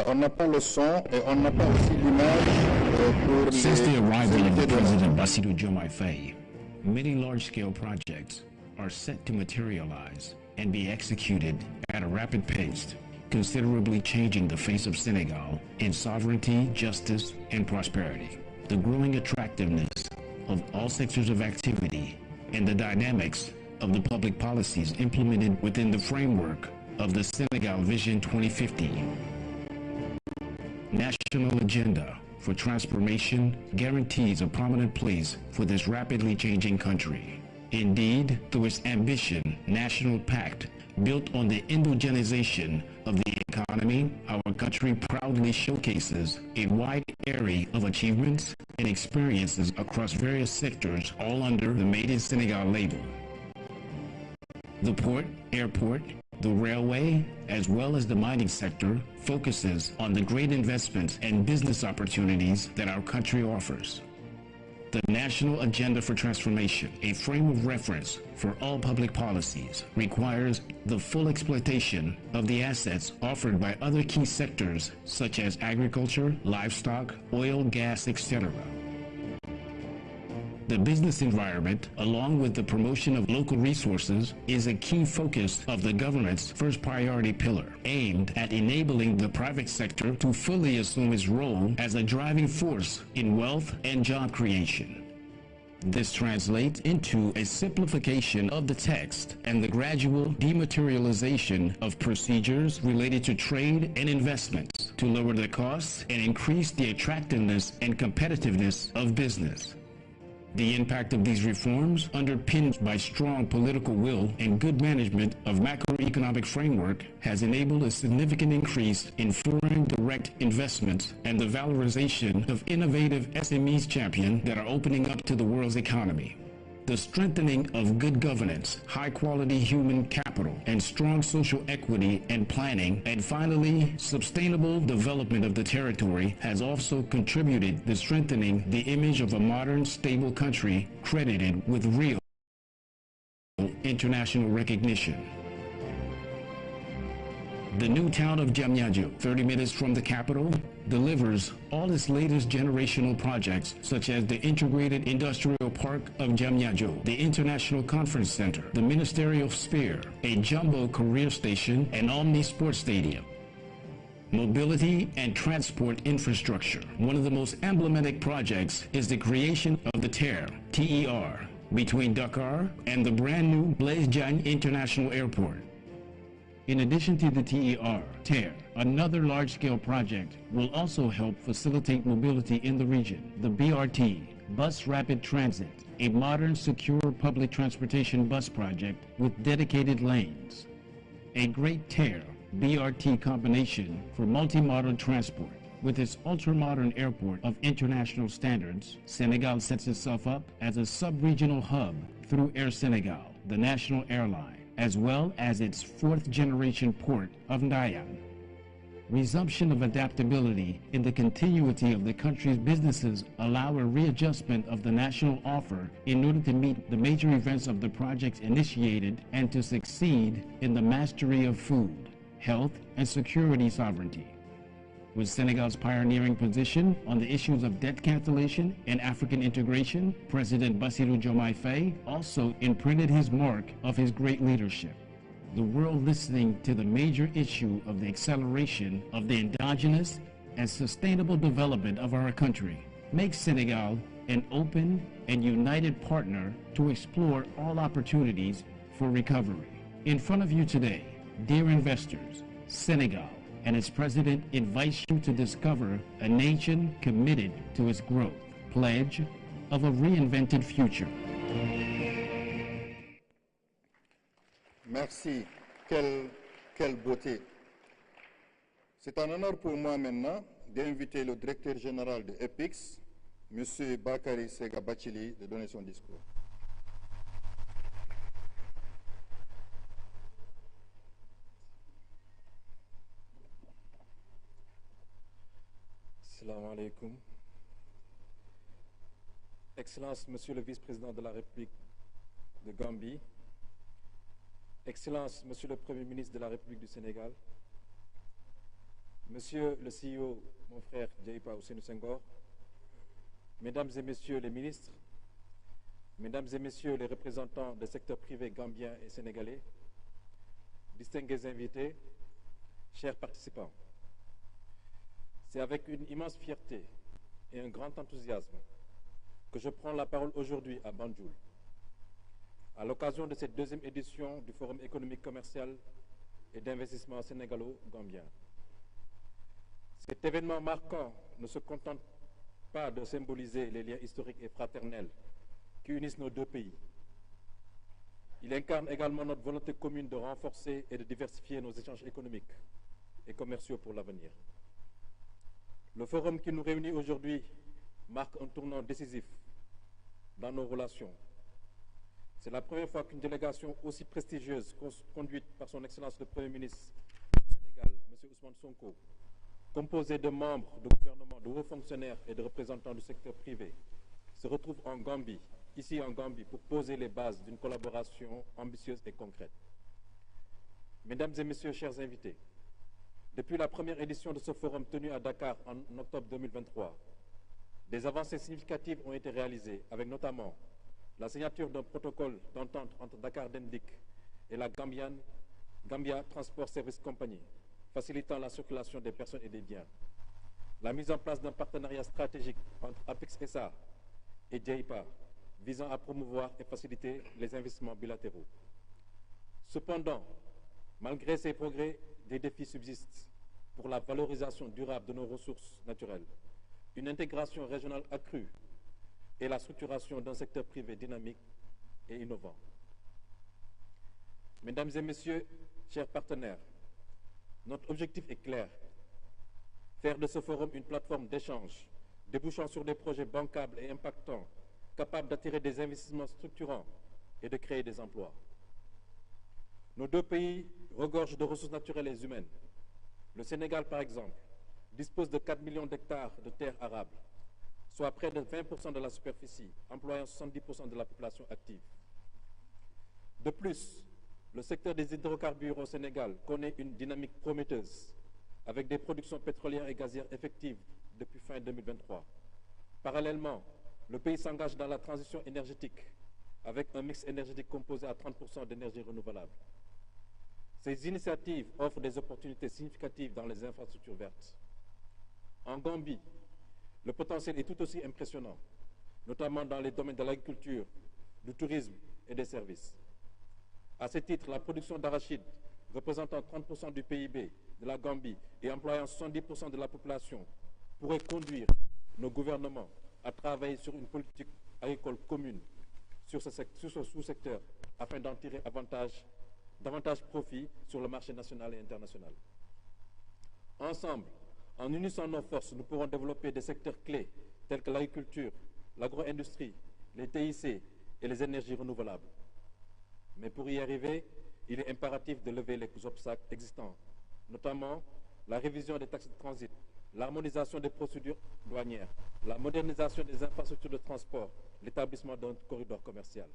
On n'a pas le son et on n'a pas aussi l'image pour Since the arrival of the les President Bassirou Diomaye Faye, many large-scale projects are set to materialize and be executed at a rapid pace, considerably changing the face of Senegal in sovereignty, justice, and prosperity. The growing attractiveness of all sectors of activity and the dynamics of the public policies implemented within the framework of the Senegal Vision 2050 national agenda for transformation guarantees a prominent place for this rapidly changing country. Indeed, through its ambition, national pact built on the indigenization of the economy, our country proudly showcases a wide array of achievements and experiences across various sectors, all under the Made in Senegal label. The port, airport, the railway, as well as the mining sector, focuses on the great investments and business opportunities that our country offers. The National Agenda for Transformation, a frame of reference for all public policies, requires the full exploitation of the assets offered by other key sectors such as agriculture, livestock, oil, gas, etc. The business environment, along with the promotion of local resources, is a key focus of the government's first priority pillar, aimed at enabling the private sector to fully assume its role as a driving force in wealth and job creation. This translates into a simplification of the text and the gradual dematerialization of procedures related to trade and investments to lower the costs and increase the attractiveness and competitiveness of business. The impact of these reforms, underpinned by strong political will and good management of macroeconomic framework, has enabled a significant increase in foreign direct investments and the valorization of innovative SMEs champion that are opening up to the world's economy. The strengthening of good governance, high-quality human capital, and strong social equity and planning, and finally, sustainable development of the territory has also contributed to strengthening the image of a modern, stable country credited with real international recognition. The new town of Diamniadio, 30 minutes from the capital, delivers all its latest generational projects such as the Integrated Industrial Park of Diamniadio, the International Conference Center, the Ministerial Sphere, a jumbo career station, and Omni Sports Stadium. Mobility and transport infrastructure. One of the most emblematic projects is the creation of the TER, between Dakar and the brand new Blaise Diagne International Airport. In addition to the TER, another large-scale project will also help facilitate mobility in the region. The BRT, Bus Rapid Transit, a modern, secure public transportation bus project with dedicated lanes. A great BRT combination for multimodal transport. With its ultra-modern airport of international standards, Senegal sets itself up as a sub-regional hub through Air Senegal, the national airline, as well as its fourth-generation port of Ndayane. Resumption of adaptability in the continuity of the country's businesses allow a readjustment of the national offer in order to meet the major events of the projects initiated and to succeed in the mastery of food, health, and security sovereignty. With Senegal's pioneering position on the issues of debt cancellation and African integration, President Bassirou Diomaye Faye also imprinted his mark of his great leadership. The world listening to the major issue of the acceleration of the endogenous and sustainable development of our country makes Senegal an open and united partner to explore all opportunities for recovery. In front of you today, dear investors, Senegal and its president invites you to discover a nation committed to its growth, pledge of a reinvented future. Merci. Quelle beauté. C'est un honneur pour moi maintenant d'inviter le directeur général de EPIX, M. Bakary Sega Bachili, de donner son discours. Assalamu alaikum. Excellence, Monsieur le Vice-président de la République de Gambie, Excellence, Monsieur le Premier ministre de la République du Sénégal, Monsieur le CEO, mon frère Jallow Senghor, Mesdames et Messieurs les ministres, Mesdames et Messieurs les représentants des secteurs privés gambiens et sénégalais, distingués invités, chers participants, c'est avec une immense fierté et un grand enthousiasme que je prends la parole aujourd'hui à Banjul, à l'occasion de cette deuxième édition du Forum économique, commercial et d'investissement sénégalo-gambien. Cet événement marquant ne se contente pas de symboliser les liens historiques et fraternels qui unissent nos deux pays. Il incarne également notre volonté commune de renforcer et de diversifier nos échanges économiques et commerciaux pour l'avenir. Le forum qui nous réunit aujourd'hui marque un tournant décisif dans nos relations. C'est la première fois qu'une délégation aussi prestigieuse, conduite par son Excellence le Premier ministre du Sénégal, M. Ousmane Sonko, composée de membres de gouvernement, de hauts fonctionnaires et de représentants du secteur privé, se retrouve en Gambie, ici en Gambie, pour poser les bases d'une collaboration ambitieuse et concrète. Mesdames et Messieurs, chers invités, depuis la première édition de ce forum tenu à Dakar en octobre 2023, des avancées significatives ont été réalisées, avec notamment la signature d'un protocole d'entente entre Dakar Dendik et la Gambia Transport Service Company, facilitant la circulation des personnes et des biens, la mise en place d'un partenariat stratégique entre Apix SA et JIPA, visant à promouvoir et faciliter les investissements bilatéraux. Cependant, malgré ces progrès, des défis subsistent pour la valorisation durable de nos ressources naturelles, une intégration régionale accrue et la structuration d'un secteur privé dynamique et innovant. Mesdames et Messieurs, chers partenaires, notre objectif est clair: faire de ce forum une plateforme d'échange, débouchant sur des projets bancables et impactants, capables d'attirer des investissements structurants et de créer des emplois. Nos deux pays regorgent de ressources naturelles et humaines. Le Sénégal, par exemple, dispose de 4 millions d'hectares de terres arables, soit près de 20% de la superficie, employant 70% de la population active. De plus, le secteur des hydrocarbures au Sénégal connaît une dynamique prometteuse, avec des productions pétrolières et gazières effectives depuis fin 2023. Parallèlement, le pays s'engage dans la transition énergétique, avec un mix énergétique composé à 30% d'énergie renouvelable. Ces initiatives offrent des opportunités significatives dans les infrastructures vertes. En Gambie, le potentiel est tout aussi impressionnant, notamment dans les domaines de l'agriculture, du tourisme et des services. À ce titre, la production d'arachide, représentant 30% du PIB de la Gambie et employant 70% de la population, pourrait conduire nos gouvernements à travailler sur une politique agricole commune sur ce sous-secteur afin d'en tirer davantage profit sur le marché national et international. Ensemble, en unissant nos forces, nous pourrons développer des secteurs clés tels que l'agriculture, l'agro-industrie, les TIC et les énergies renouvelables. Mais pour y arriver, il est impératif de lever les obstacles existants, notamment la révision des taxes de transit, l'harmonisation des procédures douanières, la modernisation des infrastructures de transport, l'établissement d'un corridor commercial.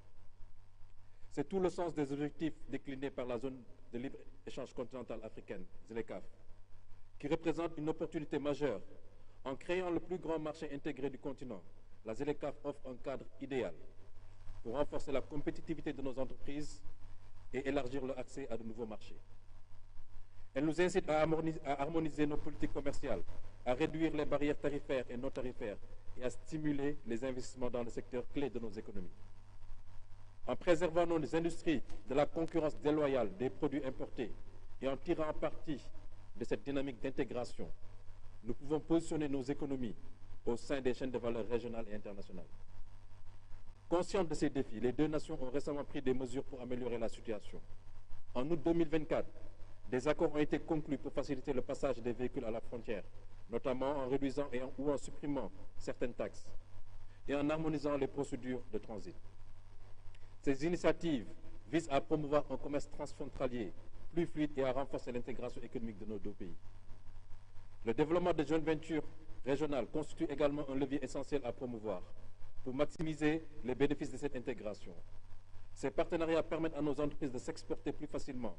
C'est tout le sens des objectifs déclinés par la zone de libre-échange continentale africaine, ZLECAf, qui représente une opportunité majeure. En créant le plus grand marché intégré du continent, la ZLECAf offre un cadre idéal pour renforcer la compétitivité de nos entreprises et élargir leur accès à de nouveaux marchés. Elle nous incite à harmoniser nos politiques commerciales, à réduire les barrières tarifaires et non tarifaires et à stimuler les investissements dans le secteur clé de nos économies. En préservant nos industries de la concurrence déloyale des produits importés et en tirant parti de cette dynamique d'intégration, nous pouvons positionner nos économies au sein des chaînes de valeur régionales et internationales. Conscientes de ces défis, les deux nations ont récemment pris des mesures pour améliorer la situation. En août 2024, des accords ont été conclus pour faciliter le passage des véhicules à la frontière, notamment en réduisant ou en supprimant certaines taxes et en harmonisant les procédures de transit. Ces initiatives visent à promouvoir un commerce transfrontalier plus fluide et à renforcer l'intégration économique de nos deux pays. Le développement de joint ventures régionales constitue également un levier essentiel à promouvoir pour maximiser les bénéfices de cette intégration. Ces partenariats permettent à nos entreprises de s'exporter plus facilement,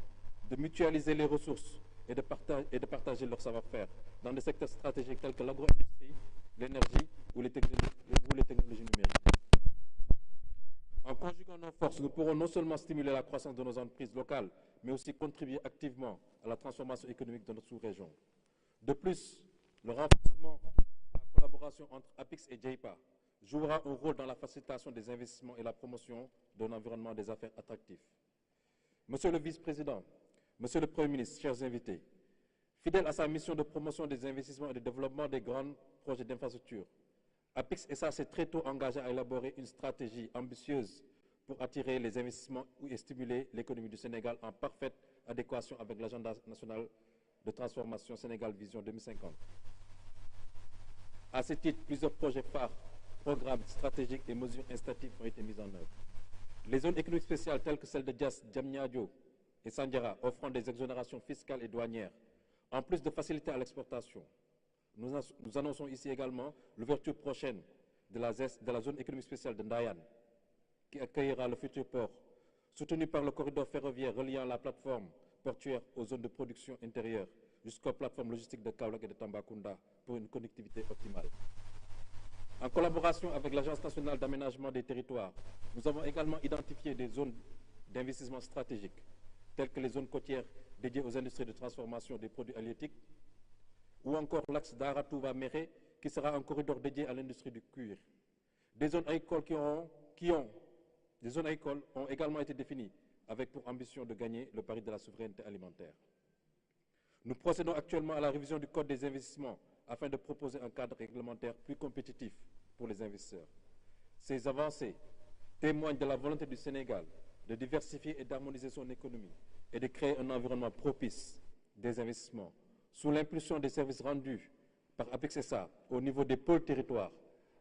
de mutualiser les ressources et de partager leur savoir-faire dans des secteurs stratégiques tels que l'agro-industrie, l'énergie ou les technologies numériques. En conjuguant nos forces, nous pourrons non seulement stimuler la croissance de nos entreprises locales, mais aussi contribuer activement à la transformation économique de notre sous-région. De plus, le renforcement de la collaboration entre APIX et JPA jouera un rôle dans la facilitation des investissements et la promotion d'un environnement des affaires attractif. Monsieur le vice-président, Monsieur le Premier ministre, chers invités, fidèle à sa mission de promotion des investissements et de développement des grands projets d'infrastructure, APIX SA s'est très tôt engagé à élaborer une stratégie ambitieuse pour attirer les investissements et stimuler l'économie du Sénégal en parfaite adéquation avec l'agenda national de transformation Sénégal Vision 2050. À ce titre, plusieurs projets phares, programmes stratégiques et mesures incitatives ont été mis en œuvre. Les zones économiques spéciales telles que celles de Diass, Diamniadio et Sandiara offrant des exonérations fiscales et douanières, en plus de faciliter à l'exportation. Nous annonçons ici également l'ouverture prochaine de la zone économique spéciale de Ndayan, qui accueillera le futur port, soutenu par le corridor ferroviaire reliant la plateforme portuaire aux zones de production intérieure jusqu'aux plateformes logistiques de Kaolack et de Tambacounda pour une connectivité optimale. En collaboration avec l'Agence nationale d'aménagement des territoires, nous avons également identifié des zones d'investissement stratégiques, telles que les zones côtières dédiées aux industries de transformation des produits halieutiques, ou encore l'axe d'Aratouva-Méré, qui sera un corridor dédié à l'industrie du cuir. Des zones agricoles ont également été définies, avec pour ambition de gagner le pari de la souveraineté alimentaire. Nous procédons actuellement à la révision du Code des investissements afin de proposer un cadre réglementaire plus compétitif pour les investisseurs. Ces avancées témoignent de la volonté du Sénégal de diversifier et d'harmoniser son économie et de créer un environnement propice des investissements sous l'impulsion des services rendus par APIX SA au niveau des pôles territoires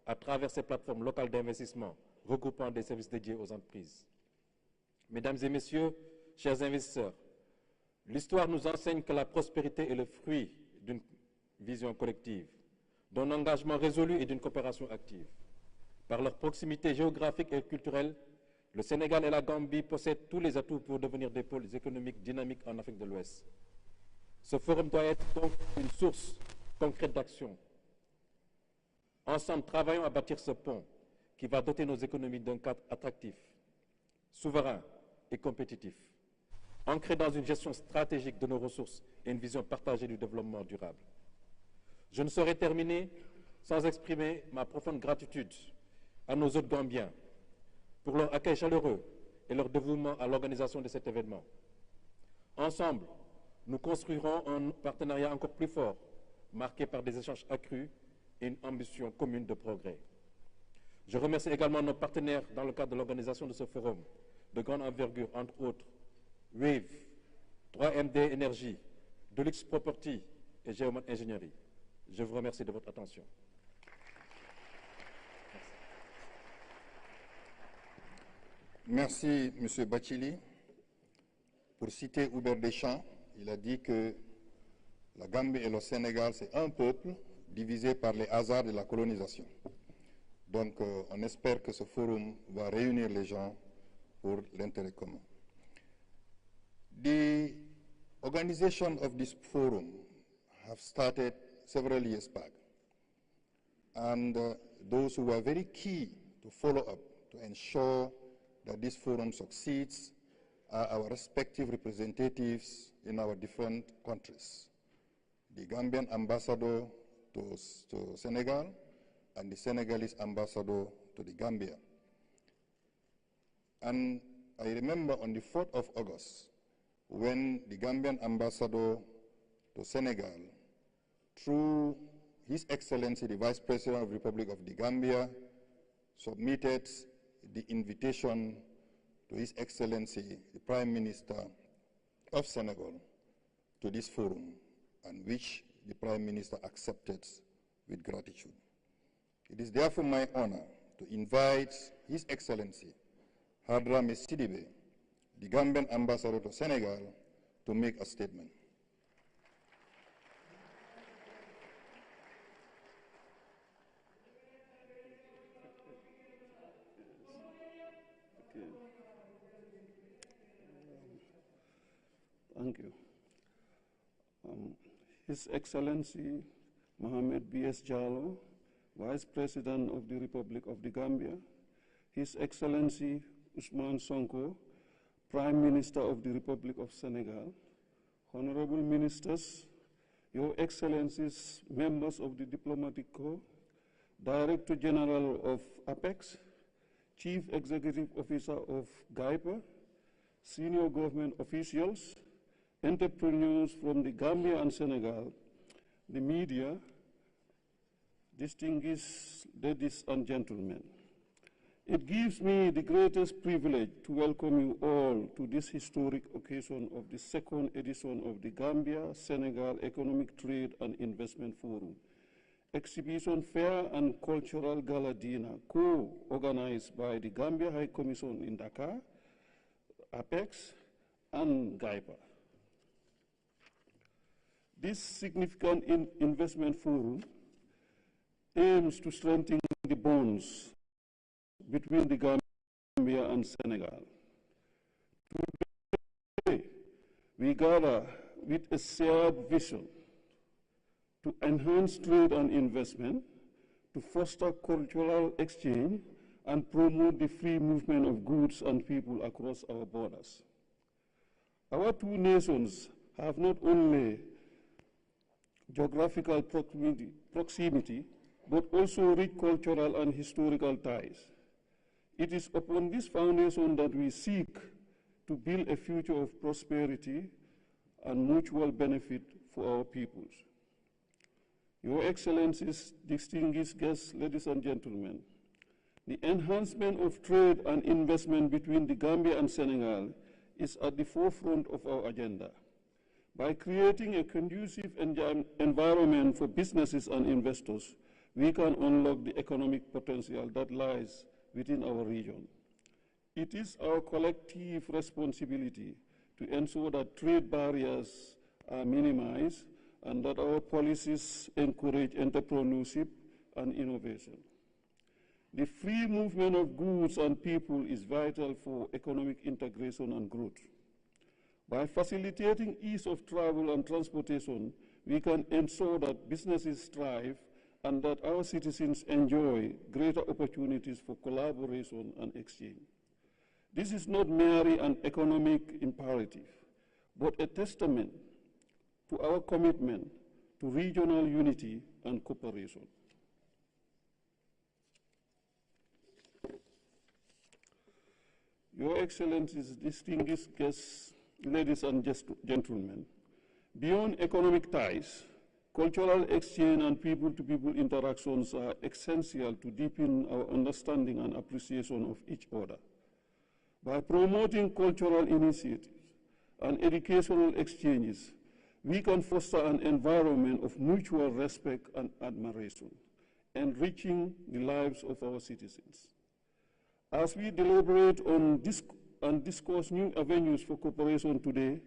à travers ces plateformes locales d'investissement regroupant des services dédiés aux entreprises. Mesdames et messieurs, chers investisseurs, l'histoire nous enseigne que la prospérité est le fruit d'une vision collective, d'un engagement résolu et d'une coopération active. Par leur proximité géographique et culturelle, le Sénégal et la Gambie possèdent tous les atouts pour devenir des pôles économiques dynamiques en Afrique de l'Ouest. Ce forum doit être donc une source concrète d'action. Ensemble, travaillons à bâtir ce pont qui va doter nos économies d'un cadre attractif, souverain et compétitif, ancré dans une gestion stratégique de nos ressources et une vision partagée du développement durable. Je ne saurais terminer sans exprimer ma profonde gratitude à nos hôtes gambiens pour leur accueil chaleureux et leur dévouement à l'organisation de cet événement. Ensemble, nous construirons un partenariat encore plus fort, marqué par des échanges accrus et une ambition commune de progrès. Je remercie également nos partenaires dans le cadre de l'organisation de ce forum, de grande envergure, entre autres, Wave, 3MD Énergie, Deluxe Property et Géomètre Ingénierie. Je vous remercie de votre attention. Merci, M. Bachili. Pour citer Hubert Deschamps, il a dit que la Gambie et le Sénégal, c'est un peuple divisé par les hasards de la colonisation. Donc, on espère que ce forum va réunir les gens pour l'intérêt commun. The organization of this forum have started several years back, and those who were very key to follow up to ensure that this forum succeeds are our respective representatives in our different countries. The Gambian ambassador to Senegal and the Senegalese ambassador to the Gambia. And I remember on the 4th of August, when the Gambian ambassador to Senegal, through His Excellency the Vice President of the Republic of the Gambia, submitted the invitation to His Excellency the Prime Minister of Senegal to this forum, and which the Prime Minister accepted with gratitude. It is therefore my honor to invite His Excellency Hadrame Sidibe, the Gambian ambassador to Senegal, to make a statement. Thank you. His Excellency Muhammed B.S. Jallow, Vice President of the Republic of the Gambia, His Excellency Ousmane Sonko, Prime Minister of the Republic of Senegal, Honorable Ministers, Your Excellencies, members of the Diplomatic Corps, Director General of APEX, Chief Executive Officer of GAIPA, senior government officials, entrepreneurs from the Gambia and Senegal, the media, distinguished ladies and gentlemen. It gives me the greatest privilege to welcome you all to this historic occasion of the second edition of the Gambia-Senegal Economic Trade and Investment Forum, Exhibition Fair and Cultural Gala Dinner, co-organized by the Gambia High Commission in Dakar, APEX, and GAIPA. This significant investment forum aims to strengthen the bonds between the Gambia and Senegal. Today, we gather with a shared vision to enhance trade and investment, to foster cultural exchange, and promote the free movement of goods and people across our borders. Our two nations have not only geographical proximity, but also rich cultural and historical ties. It is upon this foundation that we seek to build a future of prosperity and mutual benefit for our peoples. Your Excellencies, distinguished guests, ladies and gentlemen, the enhancement of trade and investment between the Gambia and Senegal is at the forefront of our agenda. By creating a conducive environment for businesses and investors, we can unlock the economic potential that lies within our region. It is our collective responsibility to ensure that trade barriers are minimized and that our policies encourage entrepreneurship and innovation. The free movement of goods and people is vital for economic integration and growth. By facilitating ease of travel and transportation, we can ensure that businesses thrive and that our citizens enjoy greater opportunities for collaboration and exchange. This is not merely an economic imperative, but a testament to our commitment to regional unity and cooperation. Your Excellencies, distinguished guests, ladies and gentlemen, beyond economic ties, cultural exchange and people-to-people interactions are essential to deepen our understanding and appreciation of each other. By promoting cultural initiatives and educational exchanges, we can foster an environment of mutual respect and admiration, enriching the lives of our citizens. As we deliberate on and discuss new avenues for cooperation today,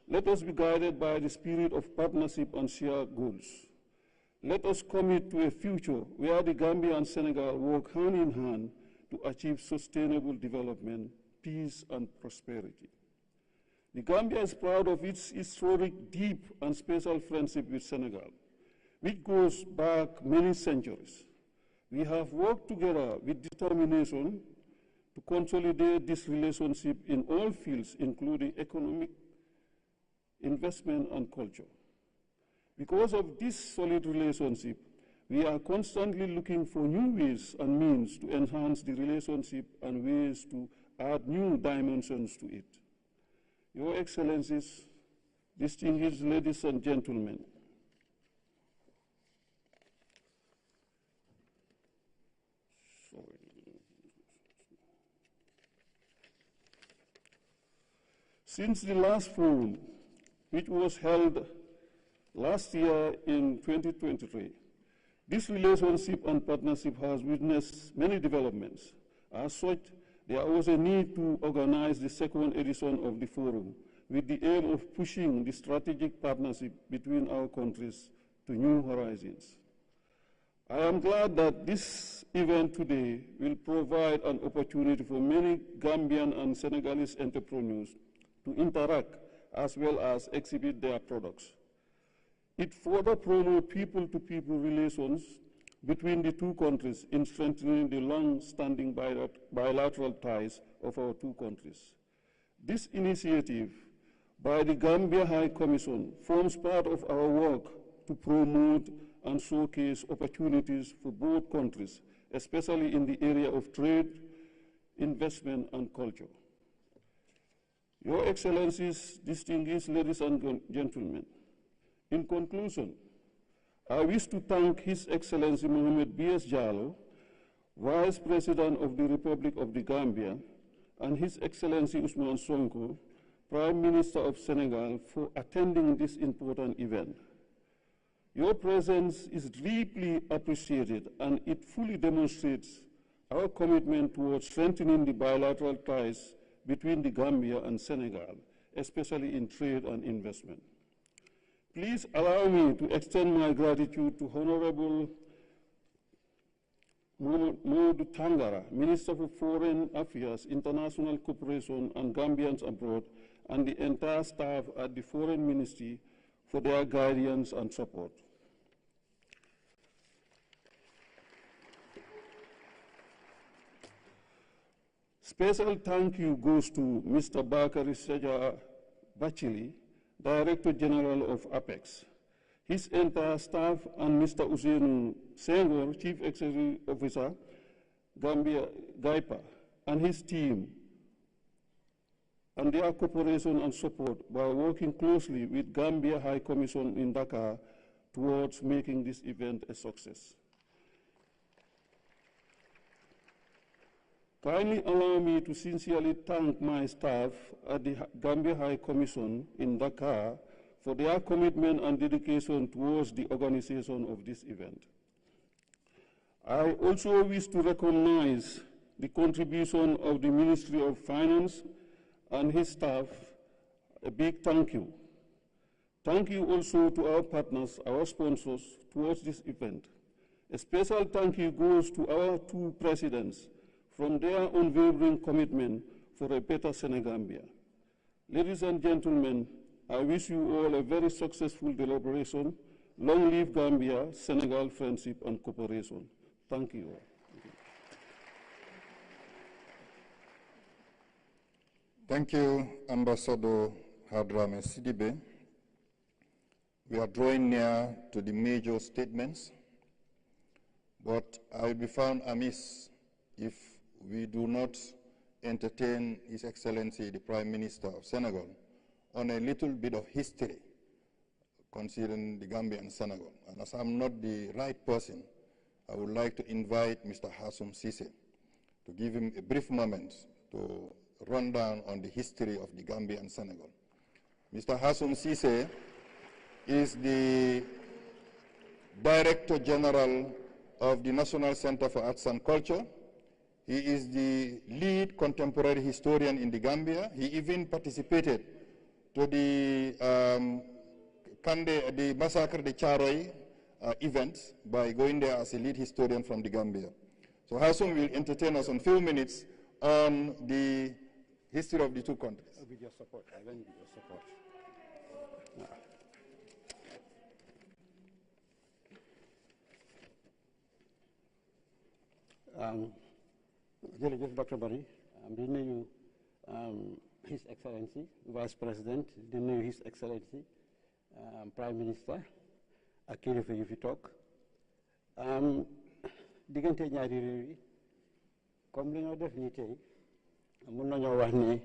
let us be guided by the spirit of partnership and shared goals. Let us commit to a future where the Gambia and Senegal work hand in hand to achieve sustainable development, peace, and prosperity. The Gambia is proud of its historic, deep, and special friendship with Senegal, which goes back many centuries. We have worked together with determination to consolidate this relationship in all fields, including economic, investment, and culture. Because of this solid relationship, we are constantly looking for new ways and means to enhance the relationship and ways to add new dimensions to it. Your Excellencies, distinguished ladies and gentlemen, since the last forum, which was held last year in 2023, this relationship and partnership has witnessed many developments. As such, there was a need to organize the second edition of the forum with the aim of pushing the strategic partnership between our countries to new horizons. I am glad that this event today will provide an opportunity for many Gambian and Senegalese entrepreneurs to interact as well as exhibit their products. It further promotes people-to-people relations between the two countries in strengthening the long-standing bilateral ties of our two countries. This initiative by the Gambia High Commission forms part of our work to promote and showcase opportunities for both countries, especially in the area of trade, investment, and culture. Your Excellencies, distinguished ladies and gentlemen, in conclusion, I wish to thank His Excellency Muhammed B.S. Jallow, Vice President of the Republic of the Gambia, and His Excellency Ousmane Sonko, Prime Minister of Senegal, for attending this important event. Your presence is deeply appreciated, and it fully demonstrates our commitment towards strengthening the bilateral ties between the Gambia and Senegal, especially in trade and investment. Please allow me to extend my gratitude to Honorable Mamadou Tangara, Minister for Foreign Affairs, International Cooperation, and Gambians abroad, and the entire staff at the Foreign Ministry for their guidance and support. Special thank you goes to Mr. Bakary Seja Bachili, Director General of Apex, his entire staff, and Mr. Ousmane Senghor, Chief Executive Officer, Gambia GAIPA, and his team, and their cooperation and support by working closely with Gambia High Commission in Dakar towards making this event a success. Kindly allow me to sincerely thank my staff at the Gambia High Commission in Dakar for their commitment and dedication towards the organization of this event. I also wish to recognize the contribution of the Ministry of Finance and his staff. A big thank you. Thank you also to our partners, our sponsors towards this event. A special thank you goes to our two presidents from their unwavering commitment for a better Senegambia. Ladies and gentlemen, I wish you all a very successful deliberation. Long live Gambia, Senegal friendship and cooperation. Thank you all. Thank you, Ambassador Hadrame Sidibe. We are drawing near to the major statements, but I will be found amiss if we do not entertain His Excellency the Prime Minister of Senegal on a little bit of history concerning the Gambia and Senegal. And as I'm not the right person, I would like to invite Mr. Hassoum Cissé to give him a brief moment to run down on the history of the Gambia and Senegal. Mr. Hassoum Cissé is the Director General of the National Center for Arts and Culture. He is the lead contemporary historian in the Gambia. He even participated to the Massacre de Charoy event by going there as a lead historian from the Gambia. So Hassoum will entertain us in a few minutes on the history of the two countries. With your support, I will with your support. Jërëjëf Dr. Barry, di nuyu His Excellency Vice President, di nuyu His Excellency Prime Minister ak kilifa yu fi toog diggante ñaari réew yi comme li ñoo def nii tey mun nañoo wax ni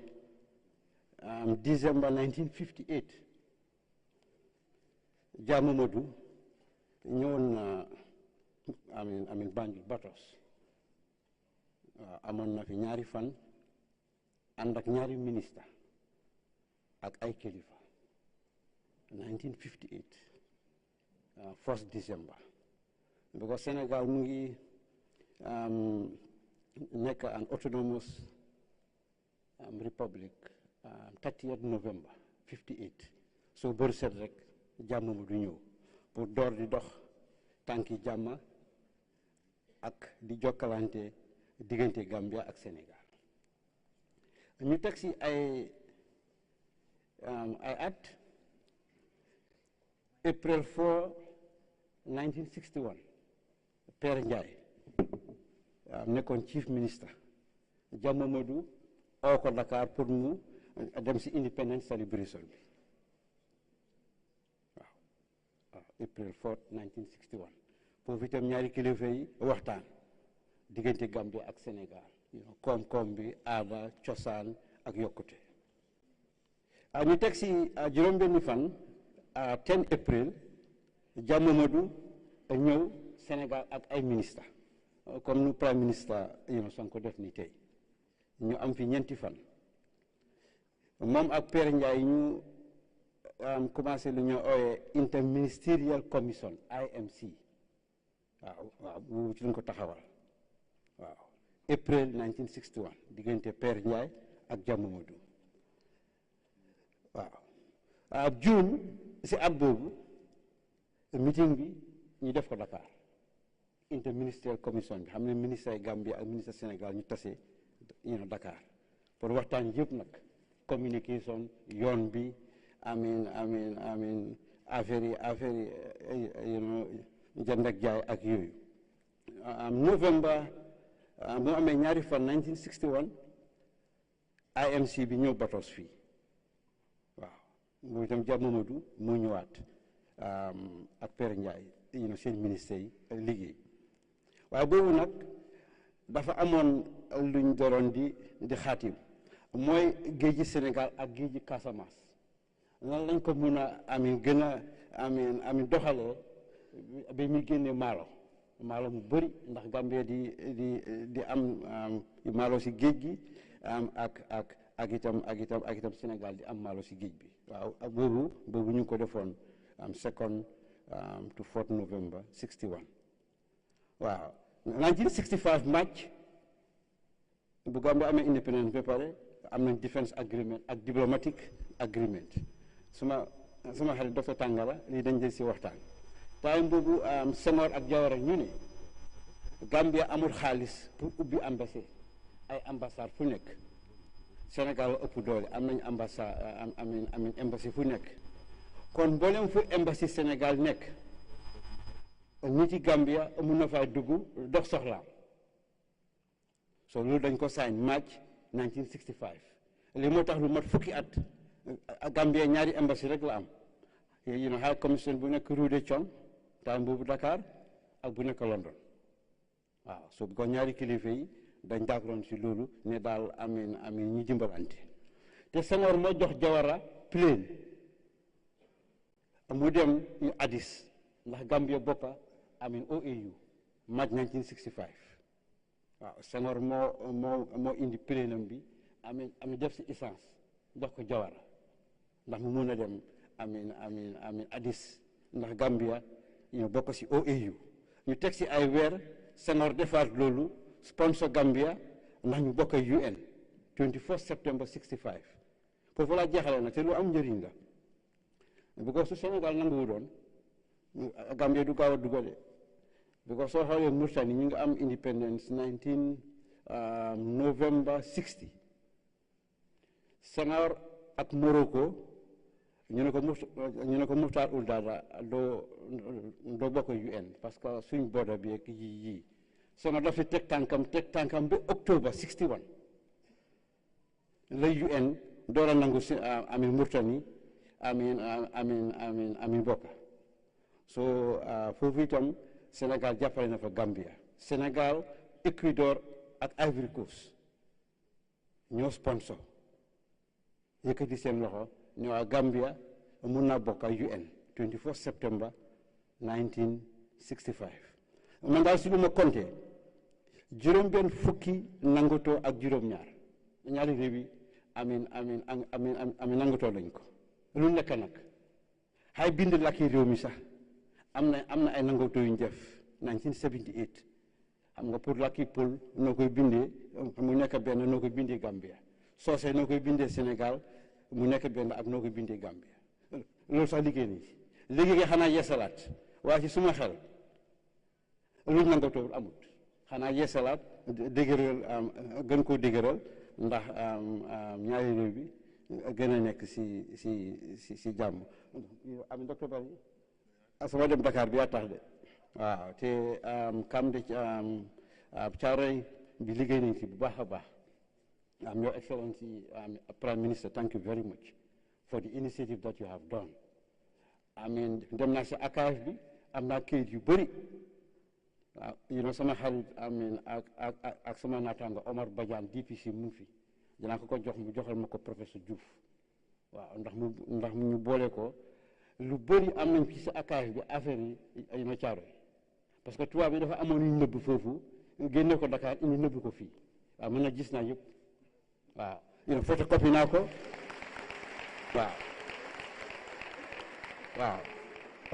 December 1958 Jah Mamadou ñëwoon na amin Banjul Batos amoon na fi ñaari fan ànd ak ñaari ministre ak ay kilifa 1958 1st December because Senegal mu ngi nekk an autonomous republic 30th November 58 so bëri set rek jàmm du ñëw pour door di dox tànki jàmm ak di jokkalante diggante Gambia ak Sénégal ñu teg si ay ay at April 4 1961 Père Ndiaye nekkoon chief ministre Jam Mamadou oo ko Dakar pour mu dem si independence celebration bi waaw April 4 1961 foofu itam ñaari kilifa yi waxtaan diggante Gambie ak Sénégal koom-koom bi aada cosaan ak yokkute ñu teg si juróom-benni fan 10 April Jam Mamadou ñëw Sénégal ak ay ministre comme nu prime ministre Sonko def ni tey ñu am fi ñeenti fan moom ak Père Ndiaye ñu commencé lu ñu ooyee interministerial commission IMC waaw bu ci lañ ko taxawal waaw April 1961 diggante Père Ndiaye ak Jam Mamadou waaw June si at boobu meeting bi ñu def ko Dakar interministerial commission bi xam ne ministre yi Gambie ak ministre Sénégal ñu tase Dakar pour waxtaan yëpp nag communication yoon bi amin affaire yi jënd ak jaay ak yooyu November bu amee ñaari fan 1961 IMC bi ñëw batos fii waaw mu itam Jam Mamadou moo ñëwaat ak Père Ndiaye seen ministre yi liggéey waaye boobu nag dafa amoon luñ doroon di xaatim mooy géeji Sénégal ak géeji Casamance lan lañ ko mun a gën a doxalee ba muy génne maalo mu bëri ndax Gambie di am maalo si géej gi ak itam Sénégal di am maalo si géej bi waaw boobu ñu ngi ko defoon 2nd to 4th November 61 waaw 1965 March bu Gambie amee independence ba pare am nañ defense agreement ak diplomatic agreement suma xarit docteur Tangara lii dañ jël si waxtaan time boobu Senghor ak Jawara ñu ne Gambia amul xaalis pour ubbi ambassade ay ambassade fu nekk Sénégal ëpp doole am nañ ambassade amin embassy fu nekk kon mboolem fu embassy Sénégal nekk nit yi Gambia mun na faa dugg dox soxlaam so loolu dañ ko sign March 1965 li moo tax lu mat fukki at Gambia ñaari embassy rek la am high commission bu nekk Rue de Thion time boobu Dakar ak bu nekk London waaw so bu ko ñaari kilifa yi dañ d'accordoon si loolu ne daal amin ñi dimbalante te Senghor moo jox Jawara plane mu dem Addis ndax Gambia bokka OAU March 1965 waaw Senghor moo indi plane am bi def si essence jox ko Jawara ndax mu mun a dem Addis ndax Gambia bokk si OAU ñu teg si ay weer Senghor defaat loolu sponsor Gambia ndax ñu bokk UN 24 September 65 foofu laa jeexale nag te lu am njëriñ la because su Sénégal nanguwu doon Gambia du gaaw a dugale because soo xoolee Mauritanie ñu ngi am independence 19 November 60 Senghor ak Morocco ñu ne ko Muftar ul Dada doo bokk UN parce que suñ border bi ak yi Senghor daf fi teg tànkam ba October 61 la UN door a nangu si Mauritanie bokka so foofu itam Sénégal jàppale na fa Gambia Sénégal Équateur ak Ivory Coast ñoo sponsor yëkkati seen loxo ne waa Gambia mun naa bokk ak UN 24 September 1965 man daal si lu ma compté juróom-benn fukki nangutoo ak juróom-ñaar ñaari réew yi nangutoo lañ ko lu nekk nag xay bind lakki réew mi sax am na ay nangutoo yu ñu def 1978 xam nga pour lakki pël noo koy bindee mu nekk benn noo koy bindee Gambia soose noo koy bindee Sénégal mu nekk benn ak noo koy bindee Gambia loolu sax liggéey nañ ci léegi nga xanaa yeesalaat waaye ci suma xel luñ nangutoo amut xanaa yeesalaat dëgëral gën koo dëgëral ndax ñaari réew bi gën a nekk si jàmm. am docteur Barry sama dem Dakar bi yaa tax de waaw te kam de Caaroy bi liggéey nañ ci bu baax a baax. Your Excellency, Prime Minister, thank you very much for the initiative that you have done. I mean, dem naa si archive bi am naa kayit yu bëri sama xarit ak sama naataango Omar Badiane DPC mu ngi fi dinaa ko jox mu joxal ma ko professeur Diouf waaw ndax mu ñu boole ko lu bëri am nañ ci si archive bi affaire yi ma caaro yi parce que tubaab bi dafa amoon ñu nëbb foofu génne ko Dakar indi nëbb ko fii waaw mën na gis naa yëpp waaw photocopie naa ko waaw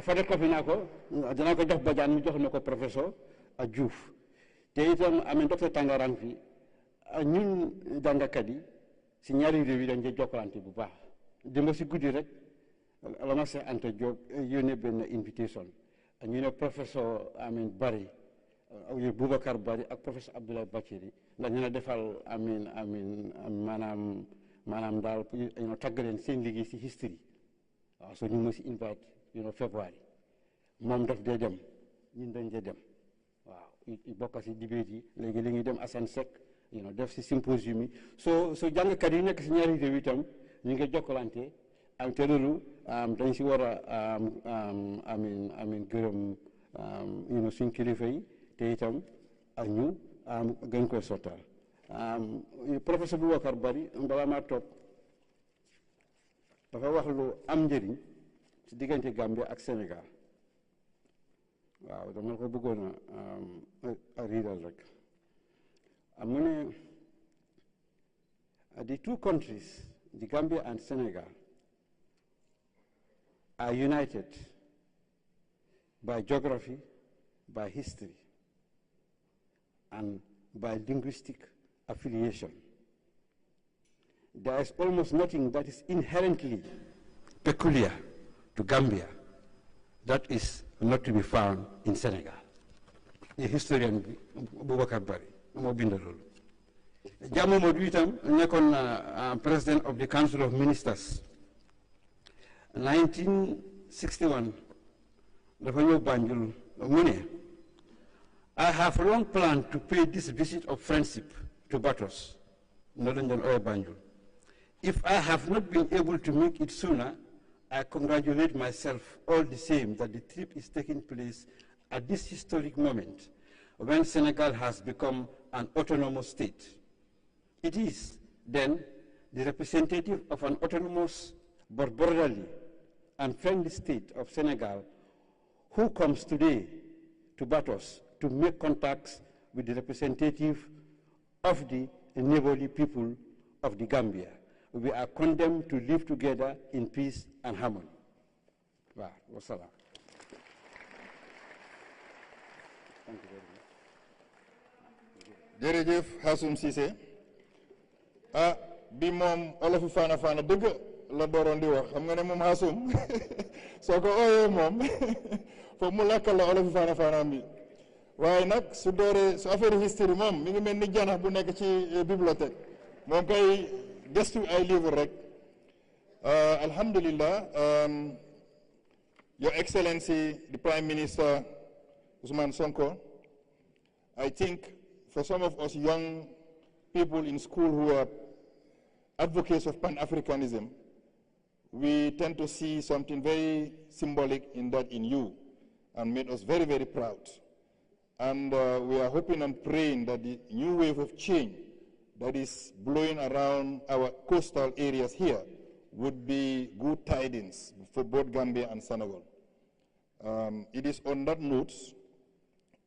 photocopie naa ko dinaa ko jox Badiane mu jox na ko professeur ak Diouf te itam amee docteur Tangarang fi ñun jàngkat yi si ñaari réew yi dañ cee jokkalante bu baax démb si guddi rek la ma Seex Anta Diop yónnee benn invitation ñu ne professeur Barry Boubacar Barry ak professeur Abdoulaye Bathily ndax ñu ne defal maanaam daal tàgg leen seen liggéey si history waaw so ñu ngi si invite February moom daf dee dem ñun dañ dee dem waaw bokk si debate yi léegi li ñuy dem Assane Seck def si symposium yi so jàngkat yi nekk si ñaari réew itam ñu ngi jokkalante te loolu dañ si war a gërëm suñ kilifa yi te itam ak ñu gën koy sottal professeur Boubacar Barry balaa maa toog dafa wax lu am njëriñ ci diggante Gambia ak Sénégal waaw dama ko bëggoon a riidal rek mu ne the two countries, the Gambia and Senegal, are united by geography, by history, and by linguistic affiliation. There is almost nothing that is inherently peculiar to Gambia that is not to be found in Senegal. The historian Boubacar Barry moo bind loolu. Jammeh Modou itam nekkoon president of the Council of Ministers 1961 dafa ñëw Banjul mu ne I have long planned to pay this visit of friendship to Batos noonu lañ doon ooyee Banjul. If I have not been able to make it sooner, I congratulate myself all the same that the trip is taking place at this historic moment when Senegal has become an autonomous state. It is, then, the representative of an autonomous but brotherly and friendly state of Senegal who comes today to Batos to make contacts with the representative of the neighborly people of the Gambia. We are condemned to live together in peace and harmony. Wow, wassalam. Thank you very much. Jërëjëf Hassoum Cissé bi moom olofu faana faana dëgg la dooroon di wax xam nga ne moom Hassoum soo ko ooyee moom foofu mu lakkal la olofu faana faana bi waaye nag su dooree su affaire history moom mi ngi mel ni janax bu nekk ci bibliothèque moom kay gëstu ay livre rek alhamdulillah Your Excellency the Prime Minister Ousmane Sonko, I think for some of us young people in school who are advocates of Pan-Africanism, we tend to see something very symbolic in that in you and made us very, very proud. And we are hoping and praying that the new wave of change that is blowing around our coastal areas here would be good tidings for both Gambia and Senegal. It is on that note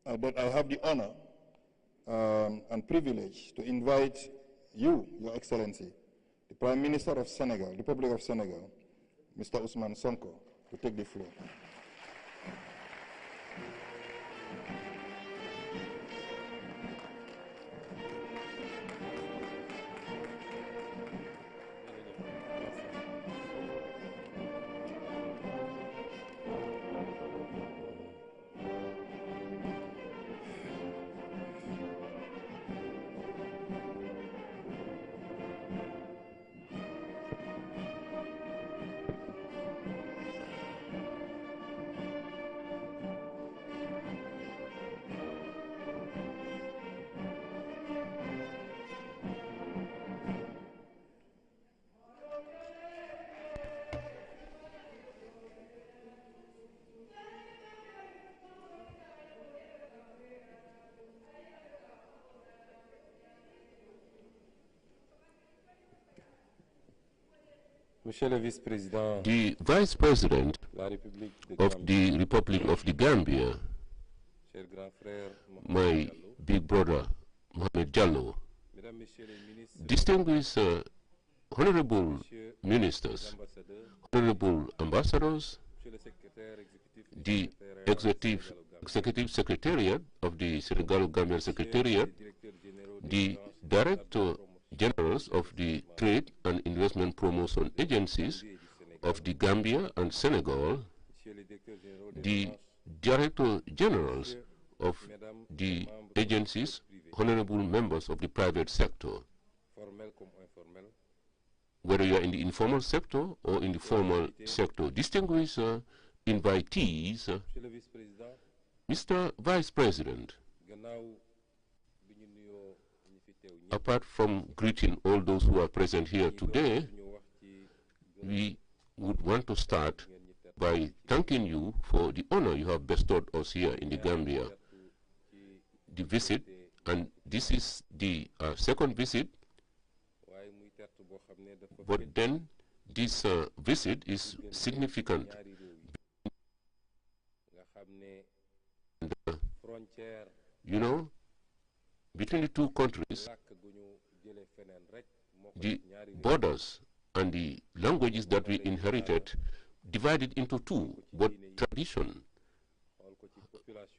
that I have the honor and privilege to invite you, Your Excellency, the Prime Minister of Senegal, Republic of Senegal, Mr. Ousmane Sonko, to take the floor. Monsieur le Vice-président, the Vice President of the Republic of the Gambia, cher grand frère my big brother, Muhammed Jallow, distinguished honorable ministers, honorable ambassadors, the executive secretariat of the Senegal-Gambian Secretariat, the Director Generals of the Trade and Investment Promotion Agencies of the Gambia and Senegal, the Director Generals of the agencies, honorable members of the private sector, whether you are in the informal sector or in the formal sector, distinguished invitees, Mr. Vice President, apart from greeting all those who are present here today, we would want to start by thanking you for the honor you have bestowed us here in the Gambia. The visit, and this is the second visit, but then this visit is significant. And, you know, between the two countries, the borders and the languages that we inherited divided into two, but tradition.